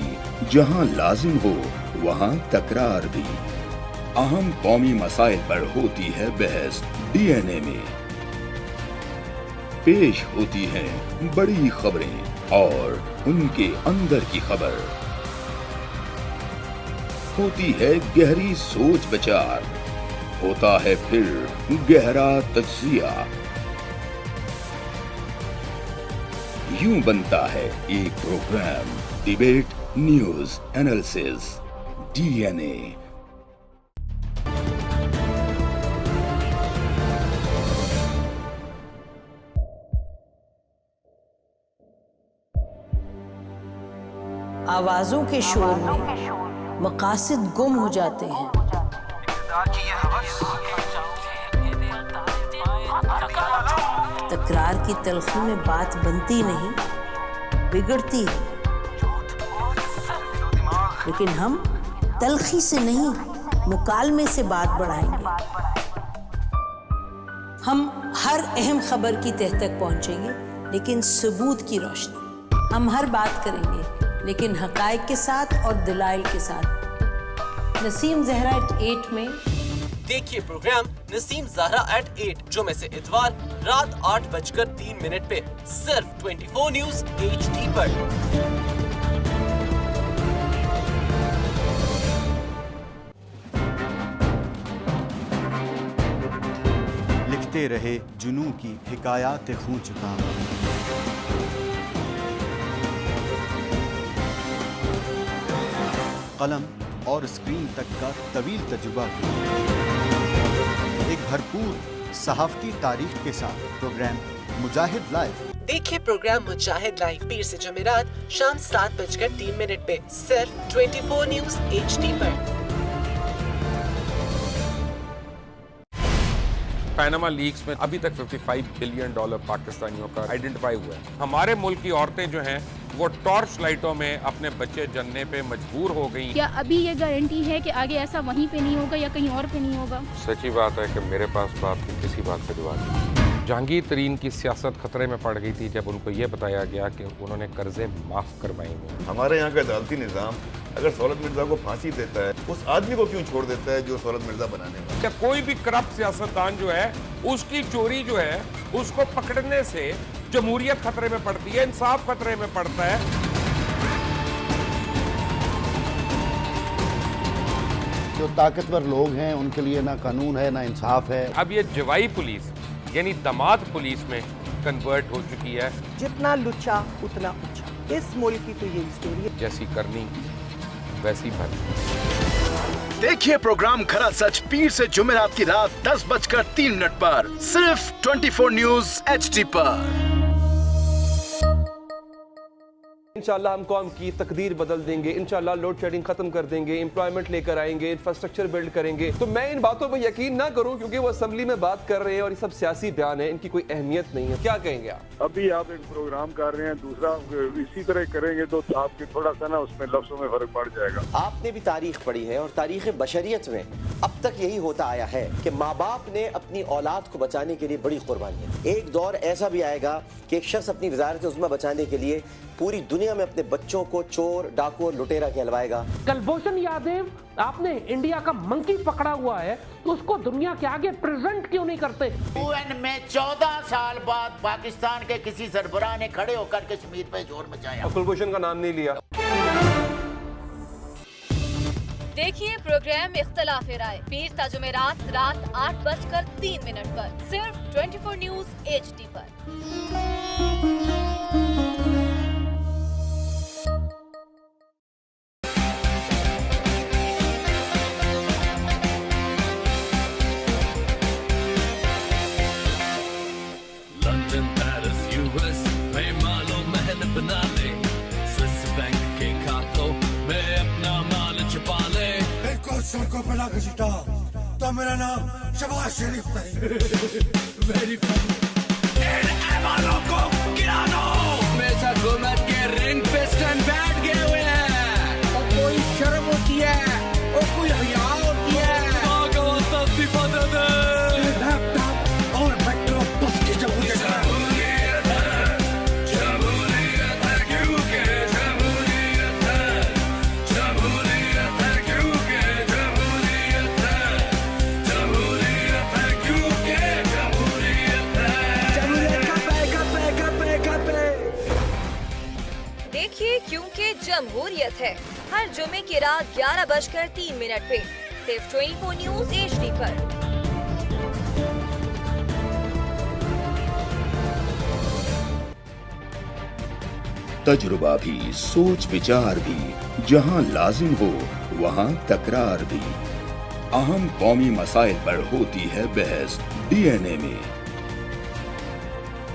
जहां लाजिम हो वहां तकरार भी। अहम कौमी मसाइल पर होती है बहस डीएनए में। पेश होती हैं बड़ी खबरें और उनके अंदर की खबर। होती है गहरी सोच विचार, होता है फिर गहरा तज्जिया। यूं बनता है एक programme, debate news analysis DNA. आवाजों के शोर में मकासद गुम हो जाते हैं। तकरार की तलखी में बात बनती नहीं, बिगड़ती है। लेकिन हम तलखी से नहीं, मुकालमे से बात बढ़ाएंगे। हम हर अहम खबर की तह तक पहुंचेंगे, लेकिन सबूत की रोशनी। हम हर बात करेंगे, लेकिन हकायक के साथ और दलाइल के साथ। नसीम जहरा 8 में देखिए प्रोग्राम नसीम ज़हरा at 8 जुमे से इतवार रात 8:03 पे सिर्फ 24 न्यूज़ HD पर। लिखते रहे जुनून की हिकायात खूं चुका। कलम और स्क्रीन तक का तवील तजुर्बा, एक भरपूर सहाफती तारीख के साथ प्रोग्राम मुजाहिद लाइव। देखिए प्रोग्राम मुजाहिद लाइव पीर से जुमेरात शाम 7:03 पे सिर्फ 24 न्यूज़ HD पर। पैनामा लीक्स में अभी तक $55 बिलियन पाकिस्तानियों का आइडेंटिफाई हुआ है। हमारे मुल्क की औरतें जो हैं वो टॉर्च लाइटों में अपने बच्चे जनने पे मजबूर हो गई। क्या अभी ये गारंटी है कि आगे ऐसा वहीं पे नहीं होगा या कहीं और पे नहीं होगा? सच्ची बात है कि मेरे पास बात की किसी बात पे जवाब नहीं। जहांगीर तरीन की सियासत खतरे में पड़ गई थी जब उनको ये बताया गया कि उन्होंने कर्जे माफ करवाएंगे। हमारे यहाँ का अदालती निज़ाम अगर सौलत मिर्जा को फांसी देता है, उस आदमी को क्यों छोड़ देता है जो सौलत मिर्जा बनाने वाला? क्या कोई भी करप्ट सियासतदान जो है उसकी चोरी जो है उसको पकड़ने से जमहूरियत खतरे में पड़ती है, इंसाफ खतरे में पड़ता है। जो ताकतवर लोग हैं उनके लिए ना कानून है ना इंसाफ है। अब ये जवाई पुलिस यानी दामाद पुलिस में कन्वर्ट हो चुकी है। जितना लुच्चा उतना ऊंचा। इस मुल्क की तो ये स्टोरी है। जैसी करनी वैसी भरनी। देखिए प्रोग्राम खरा सच पीर से जुमेरात की रात 10:03 पर सिर्फ 24 न्यूज़ HD पर। इंशाल्लाह हम कौम की तकदीर बदल देंगे, इंशाल्लाह लोड शेडिंग खत्म कर देंगे, एम्प्लॉयमेंट लेकर आएंगे, इंफ्रास्ट्रक्चर बिल्ड करेंगे। तो मैं इन बातों पर यकीन ना करूं क्योंकि वो असेंबली में बात कर रहे हैं और ये सब सियासी बयान है, इनकी कोई अहमियत नहीं है। क्या कहेंगे आप? अभी आप एक प्रोग्राम कर रहे हैं, दूसरा इसी तरह करेंगे तो आपके थोड़ा सा ना उसमें लफ्जों में फर्क पड़ जाएगा। आपने भी तारीख पढ़ी है और तारीख बशरियत में अब तक यही होता आया है कि माँ बाप ने अपनी औलाद को बचाने के लिए बड़ी कुर्बानी है। एक दौर ऐसा भी आएगा कि एक शख्स अपनी वजारत उज़्मा बचाने के लिए पूरी दुनिया में अपने बच्चों को चोर, डाकू और लुटेरा कहलवाएगा। कुलभूषण यादव, आपने इंडिया का मंकी पकड़ा हुआ है, उसको दुनिया के आगे प्रेजेंट क्यों नहीं करते? UN में 14 साल बाद पाकिस्तान के किसी सरबराह ने खड़े होकर कश्मीर पे जोर मचाया। कुलभूषण का नाम नहीं लिया। देखिए प्रोग्राम इख्तलाफ राय पीर ता जुमेरात रात 8:03 पर सिर्फ 24 न्यूज HD पर। लंदन, पेरिस, US में मालो महल बना ले, स्विस बैंक के खातों में अपना माल छुपा ले। को बना के जीता तो मेरा नाम शबाज शरीफ नहीं। वेरी वालों को गिरा दो। हमेशा हुकूमत के रिंग पे स्टैंड बैठ गए हुए हैं। और कोई शर्म होती है और कोई हया होती है। लैपटॉप और बैकड्रॉप बस की जमहूरियत है। देखिए क्योंकि जमहूरियत है हर जुमे की रात 11:03 पे सिर्फ 24 न्यूज HD पर। तजुर्बा भी, सोच विचार भी, जहां लाजिम हो वहां तकरार भी। अहम कौमी मसाइल पर होती है बहस DNA में।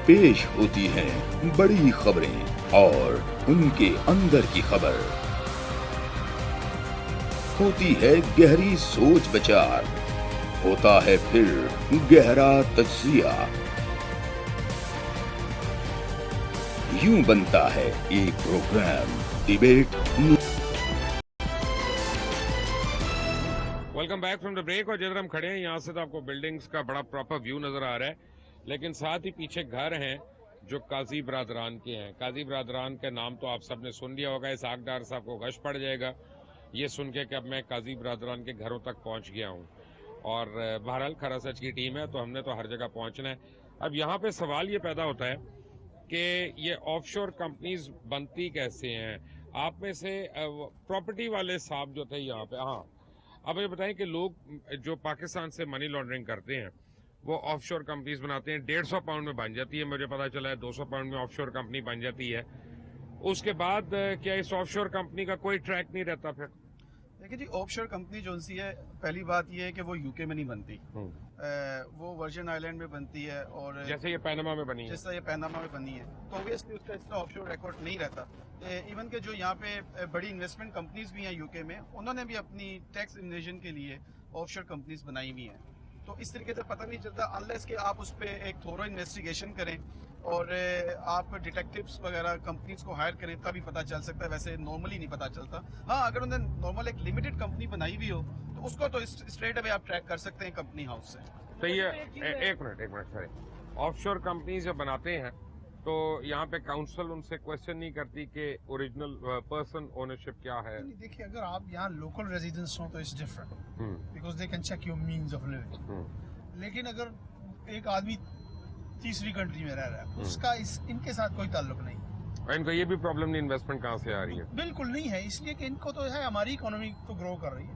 पेश होती हैं बड़ी खबरें और उनके अंदर की खबर। होती है गहरी सोच विचार, होता है फिर गहरा तज्जिया। यूं बनता है एक programme debate. Welcome back from the break. और जिधर हम खड़े हैं यहाँ से तो आपको बिल्डिंग्स का बड़ा प्रॉपर व्यू नजर आ रहा है, लेकिन साथ ही पीछे घर हैं जो काजी बरादरान के हैं। काजी बरादरान का नाम तो आप सबने सुन लिया होगा। इस आगदार साहब को गश पड़ जाएगा ये सुन के कि अब मैं काजी बरादरान के घरों तक पहुंच गया हूं। और बहरहाल खरा सच की टीम है तो हमने तो हर जगह पहुंचना है। अब यहाँ पे सवाल ये पैदा होता है कि ये ऑफशोर कंपनीज बनती कैसे हैं। आप में से प्रॉपर्टी वाले साहब जो थे यहाँ पे, हाँ, अब ये बताएं कि लोग जो पाकिस्तान से मनी लॉन्ड्रिंग करते हैं वो ऑफशोर कंपनीज बनाते हैं। 150 पाउंड में बन जाती है, मुझे पता चला है 200 पाउंड में ऑफशोर कंपनी बन जाती है। उसके बाद क्या इस ऑफशोर कंपनी का कोई ट्रैक नहीं रहता फिर? देखिए जी, ऑफशोर कंपनी जो सी है, पहली बात ये है कि वो यूके में नहीं बनती, वो वर्जिन आइलैंड में बनती है। और जैसे ये पैनामा में बनी है, जैसा ये पैनामा में बनी है, तो ऑब्वियसली उसका इतना ऑफशोर रिकॉर्ड नहीं रहता। इवन के जो यहाँ पे बड़ी इन्वेस्टमेंट कंपनीज भी हैं यूके में, उन्होंने भी अपनी टैक्स इन्वेजन के लिए ऑफशोर कंपनीज बनाई हुई हैं। तो इस तरीके से पता नहीं चलता अनलेस कि आप उस पर एक थोरो इन्वेस्टिगेशन करें और आप डिटेक्टिव्स वगैरह कंपनीज को हायर करें, तभी पता चल सकता है। वैसे नॉर्मली नहीं पता चलता। हाँ, अगर उन्होंने नॉर्मल एक लिमिटेड कंपनी बनाई हुई हो तो उसको तो स्ट्रेट अवे आप ट्रैक कर सकते हैं कंपनी हाउस से। तो ये एक मिनट सॉरी, ऑफशोर कंपनी जब बनाते हैं तो यहाँ पे काउंसिल उनसे क्वेश्चन नहीं करती कि ओरिजिनल पर्सन ओनरशिप क्या है? देखिए, अगर आप यहाँ लोकल रेजिडेंस हो तो it's different because they can check your means of living. लेकिन अगर एक आदमी तीसरी कंट्री में रह रहा है, उसका इनके साथ कोई ताल्लुक नहीं। और इनको ये भी प्रॉब्लम नहीं इन्वेस्टमेंट कहाँ से आ रही है? बिल्कुल नहीं है, इसलिए कि इनको तो है हमारी इकोनॉमी तो ग्रो कर रही है,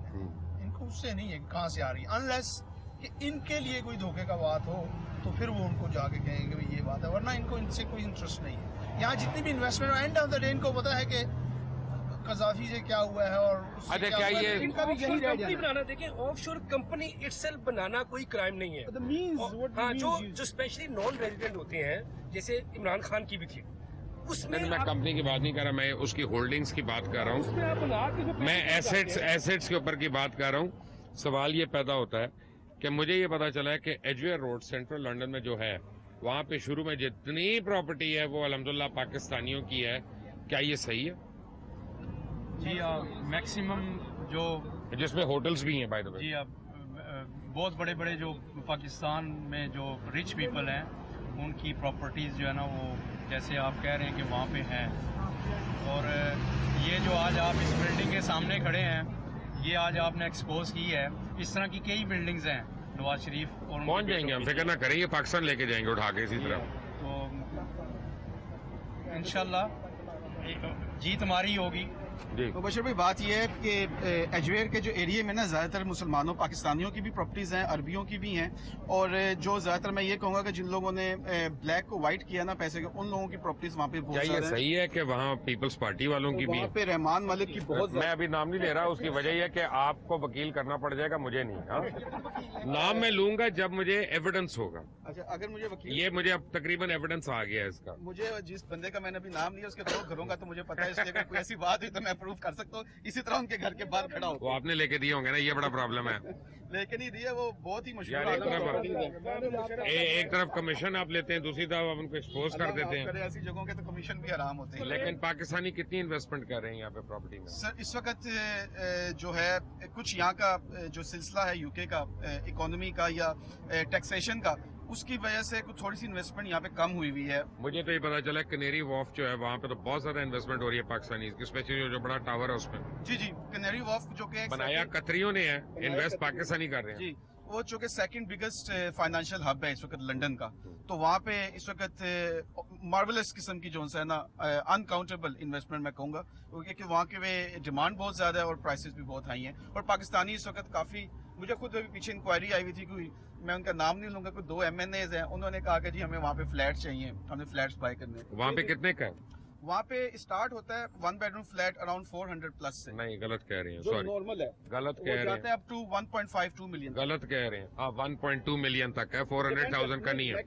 इनको उससे नहीं है कहाँ से आ रही है। अनलेस कि इनके लिए कोई धोखे का बात हो तो फिर वो उनको जाके कहेंगे भाई ये बात है, वरना इनको इनसे कोई इंटरेस्ट नहीं है। यहाँ जितनी भी investment, end of the day इनको पता है कि कजाफी से क्या हुआ है और क्या ये इनका भी यही कंपनी बनाना। देखिए, ऑफशोर कंपनी इटसेल्फ बनाना कोई क्राइम नहीं है। हाँ, जो स्पेशली नॉन रेजिडेंट होते हैं, जैसे इमरान खान की भी थी, उसमें मैं कंपनी की बात नहीं कर रहा, मैं उसकी होल्डिंग्स की बात कर रहा हूँ, मैं एसेट्स के ऊपर की बात कर रहा हूँ। सवाल ये पैदा होता है कि मुझे ये पता चला है कि एजवेयर रोड सेंट्रल लंदन में जो है, वहाँ पे शुरू में जितनी प्रॉपर्टी है वो अल्हम्दुलिल्लाह पाकिस्तानियों की है। क्या ये सही है? जी, मैक्सिमम जो जिसमें होटल्स भी हैं बाय द वे। जी, बहुत बड़े बड़े जो पाकिस्तान में जो रिच पीपल हैं उनकी प्रॉपर्टीज़ जो है ना, वो जैसे आप कह रहे हैं कि वहाँ पे हैं, اور یہ جو آج آپ اس بلڈنگ کے سامنے کھڑے ہیں یہ آج آپ نے ایکسپوز کی ہے. اس طرح کی کئی بلڈنگز ہیں نواز شریف اور پہنچ جائیں گے, ہم فکر نہ کریں گے, پاکستان لے کے جائیں گے اٹھا کے اسی طرح. تو انشاءاللہ جیت ہماری ہوگی. مبشر بھائی بات یہ ہے کہ اجویر کے جو ایریے میں نا زیادہ تر مسلمانوں پاکستانیوں کی بھی پراپرٹیز ہیں, عربیوں کی بھی ہیں, اور جو زیادہ تر میں یہ کہوں گا کہ جن لوگوں نے بلیک کو وائٹ کیا نا پیسے کے, ان لوگوں کی پراپرٹیز وہاں پہ بہت زیادہ ہیں. کیا یہ صحیح ہے کہ وہاں پیپلز پارٹی والوں کی بھی, وہاں پہ رحمان مالک کی بہت, میں ابھی نام نہیں لے رہا, اس کی وجہ یہ کہ آپ کو وکیل کرنا پڑ جائے گا, مجھے نہیں. نام میں لوں گا جب مجھے ایویڈنس ہوگا. اچھا اگر مجھے وکیل, یہ مجھے اب تقریباً ایویڈنس آ گیا ہے اس کا. مجھے جس بندے کا میں نے ابھی نام لیا اس کے دو گھروں کا تو مجھے پتا ہے, اس لیے اگر کوئی ایسی بات ہوئی تو میں اپروو کر سکتا ہوں. اسی طرح ان کے گھر کے باہر کھڑا ہو. وہ آپ نے لے کے دیے ہوں گے نا, یہ بڑا پرابلم ہے. لے کے نہیں دیے, وہ بہت ہی مشہور. ایک طرف کمیشن آپ لیتے ہیں, دوسری طرف آپ ان کو ایکسپوز کر دیتے ہیں. ایسی جگہوں کے تو کمیشن بھی حرام ہوتے ہیں. لیکن پاکستانی کتنی انویسٹمنٹ کر رہے ہیں یہاں پہ پراپرٹی میں؟ سر اس وقت جو ہے کچھ یہاں کا جو سلسلہ ہے یو کے کا اکانومی کا یا ٹیکسیشن کا, اس کی وجہ سے کچھ تھوڑی سی انویسٹمنٹ یہاں پہ کم ہوئی ہے. مجھے تو یہ پتا چلا کنیری وارف جو ہے وہاں پہ تو بہت زیادہ انویسٹمنٹ ہو رہی ہے پاکستانی کی, اسپیشلی جو بڑا ٹاور ہے اس میں. جی کنیری وارف جو کہ بنایا قطریوں نے ہے, انویسٹ پاکستانی کر رہے ہیں. جی وہ چونکہ سیکنڈ بگیسٹ فائنینشیل ہب ہے اس وقت لنڈن کا, تو وہاں پہ اس وقت مارولس قسم کی جو ہے نا انکاؤنٹیبل انویسٹمنٹ میں کہوں گا, کیونکہ وہاں کے ڈیمانڈ بہت زیادہ ہے اور پرائسز بھی بہت ہائی ہیں. اور پاکستانی اس وقت کافی, مجھے خود پیچھے انکوائری آئی ہوئی تھی, کوئی میں ان کا نام نہیں لوں گا, کوئی 2 MNAs ہیں, انہوں نے کہا کہ جی ہمیں وہاں پہ فلیٹ چاہیے, ہمیں فلیٹس بائی کرنے. وہاں پہ کتنے کا ہے؟ وہاں پہ اسٹارٹ ہوتا ہے 1 bed room flat around 400 plus سے. نہیں غلط کہہ رہے ہیں, جو نارمل ہے غلط کہہ رہے ہیں. Up to 1.52 million. غلط کہہ رہے ہیں, 1.2 ملین تک ہے, 400,000 کا نہیں ہے.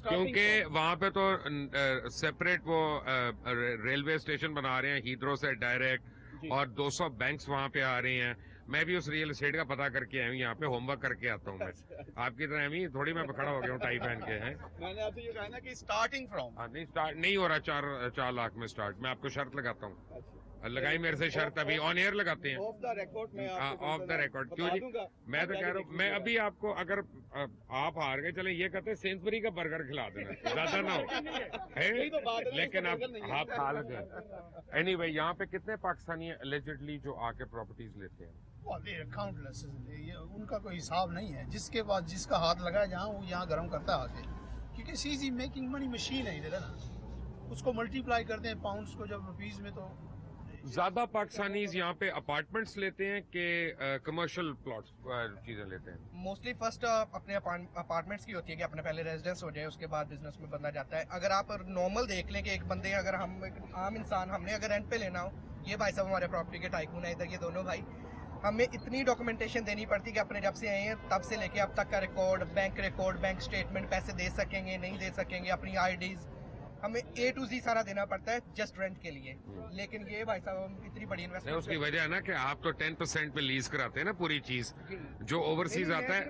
کیونکہ وہاں پہ تو سیپریٹ وہ ریلوے اسٹیشن بنا رہے ہیں ہیتھرو سے ڈائریکٹ, اور 200 بینکس وہاں پہ آ رہے ہیں. میں بھی اس ریئل اسٹیٹ کا پتا کر کے آیا ہوں, یہاں پہ ہوم ورک کر کے آتا ہوں میں. آپ کی طرح امی تھوڑی میں کھڑا ہو گیا ہوں ٹائی پہن کے. میں نے آپ سے یہ کہا نا کہ اسٹارٹنگ فرام نہیں ہو رہا 4 لاکھ میں اسٹارٹ. میں آپ کو شرط لگاتا ہوں, لگائی میرے سے شرط, ابھی آن ایئر لگاتے ہیں. آف دا ریکارڈ کیوں جی, میں تو کہہ رہا ہوں, میں ابھی آپ کو اگر آپ ہار گئے چلیں یہ کہتے ہیں سینسبری کا برگر کھلا دینا, زیادہ نہ ہو, لیکن آپ کھا لگے. اینی وے یہاں پہ کتنے پاکستانی اللیجڈلی جو آ کے پراپرٹیز لیتے ہیں؟ کاؤنٹلیس, ان کا کوئی حساب نہیں ہے. جس کے پاس جس کا ہاتھ لگا ہے جہاں, وہ یہاں گرم کرتا ہے آگے, کیونکہ سی میکنگ منی مشین ہے ادھر نا, اس کو ملٹیپلائی کرتے ہیں پاؤنڈز کو جب روپیز میں. تو زیادہ پاکستانیز یہاں پہ اپارٹمنٹس لیتے ہیں کہ کمرشل پلاٹس چیزیں لیتے ہیں؟ موسٹلی فرسٹ اپنے اپارٹمنٹس کی ہوتی ہے کہ اپنے پہلے ریزیڈنس ہو جائے, اس کے بعد بزنس میں بندہ جاتا ہے. اگر آپ نارمل دیکھ لیں کہ ایک بندے, اگر ہم عام انسان, ہم نے اگر رینٹ پہ لینا ہو, یہ بھائی صاحب ہمارے پراپرٹی کے ٹائکون ہیں ادھر, یہ دونوں بھائی, ہمیں اتنی ڈاکومنٹیشن دینی پڑتی کہ اپنے جب سے آئے ہیں تب سے لے کے اب تک کا ریکارڈ, بینک اسٹیٹمنٹ, پیسے دے سکیں گے نہیں دے سکیں گے, اپنی IDs, ہمیں A to Z سارا دینا پڑتا ہے جسٹ رینٹ کے لیے. لیکن یہ بھائی صاحب ہم اتنی بڑی انویسٹمنٹ, اس کی وجہ ہے نا کہ آپ تو 10% پہ لیز کراتے ہیں نا پوری چیز. جو اوورسیز آتا ہے,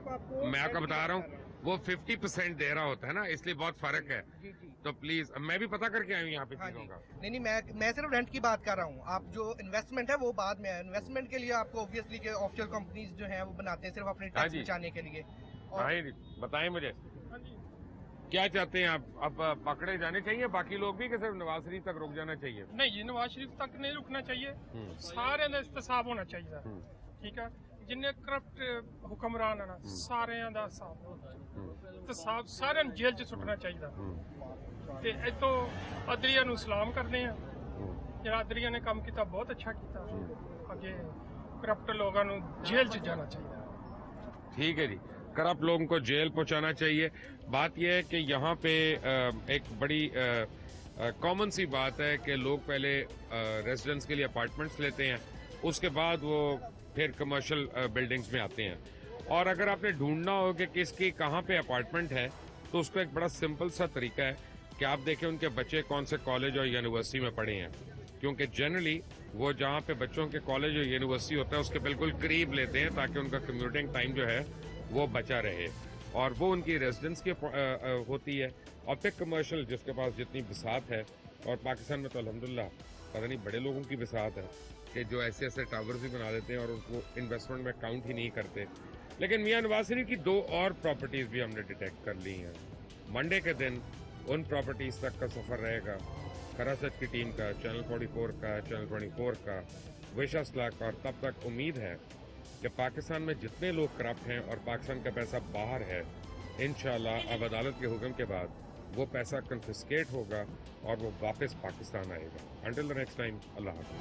میں آپ کو بتا رہا ہوں, وہ 50% دے رہا ہوتا ہے نا, اس لیے بہت فرق ہے. تو پلیز, میں بھی پتا کر کے آئی ہوں یہاں پہ چیزوں کا. نہیں میں صرف رینٹ کی بات کر رہا ہوں. آپ جو انویسٹمنٹ ہے وہ بعد میں ہے. انویسٹمنٹ کے لیے آپ کو اوبویسلی کہ آف شور کمپنیز جو ہیں وہ بناتے ہیں صرف اپنے ٹیکس بچانے کے لیے. بتائیں مجھے کیا چاہتے ہیں آپ؟ اب پکڑے جانے چاہیے باقی لوگ بھی کہ صرف نواز شریف تک رک جانا چاہیے؟ نہیں, یہ نواز شریف تک نہیں رکنا چاہیے, سارے دا احتساب ہونا چاہیے. ٹھیک ہے, جن کرپٹ حکمران ہے نا سارے دا احتساب سارے جیل چ سٹنا چاہیے. اتو عدلیہ نو سلام کرتے ہیں, جہاں عدلیہ نے کام کیتا بہت اچھا کیتا. اگے کرپٹ لوگوں نو جیل چ جانا چاہیے. ٹھیک ہے جی, کرپٹ لوگوں کو جیل پہنچانا چاہیے. بات یہ ہے کہ یہاں پہ ایک بڑی کامن سی بات ہے کہ لوگ پہلے ریزیڈنس کے لیے اپارٹمنٹس لیتے ہیں, اس کے بعد وہ پھر کمرشل بلڈنگز میں آتے ہیں. اور اگر آپ نے ڈھونڈنا ہو کہ کس کی کہاں پہ اپارٹمنٹ ہے, تو اس کا ایک بڑا سمپل سا طریقہ ہے کہ آپ دیکھیں ان کے بچے کون سے کالج اور یونیورسٹی میں پڑھے ہیں. کیونکہ جنرلی وہ جہاں پہ بچوں کے کالج اور یونیورسٹی ہوتا ہے اس کے بالکل قریب لیتے ہیں, تاکہ ان کا کمیوٹنگ ٹائم جو ہے وہ بچا رہے, اور وہ ان کی ریزیڈنس کی ہوتی ہے. اور پھر کمرشل جس کے پاس جتنی بساط ہے, اور پاکستان میں تو الحمدللہ پتہ نہیں بڑے لوگوں کی بساط ہے کہ جو ایسے ٹاورز بھی بنا دیتے ہیں اور اس کو انویسٹمنٹ میں کاؤنٹ ہی نہیں کرتے. لیکن میاں نواز شریف کی 2 اور پراپرٹیز بھی ہم نے ڈیٹیکٹ کر لی ہیں. منڈے کے دن ان پراپرٹیز تک کا سفر رہے گا खरासत की टीम का, चैनल 44 का, चैनल 24 का, विश अस लक। और तब तक उम्मीद है कि पाकिस्तान में जितने लोग करप्ट हैं और पाकिस्तान का पैसा बाहर है, इंशाल्लाह अब अदालत के हुक्म के बाद वो पैसा कन्फिस्केट होगा और वो वापस पाकिस्तान आएगा। अंटिल द नेक्स्ट टाइम, अल्लाह हाफ़िज़।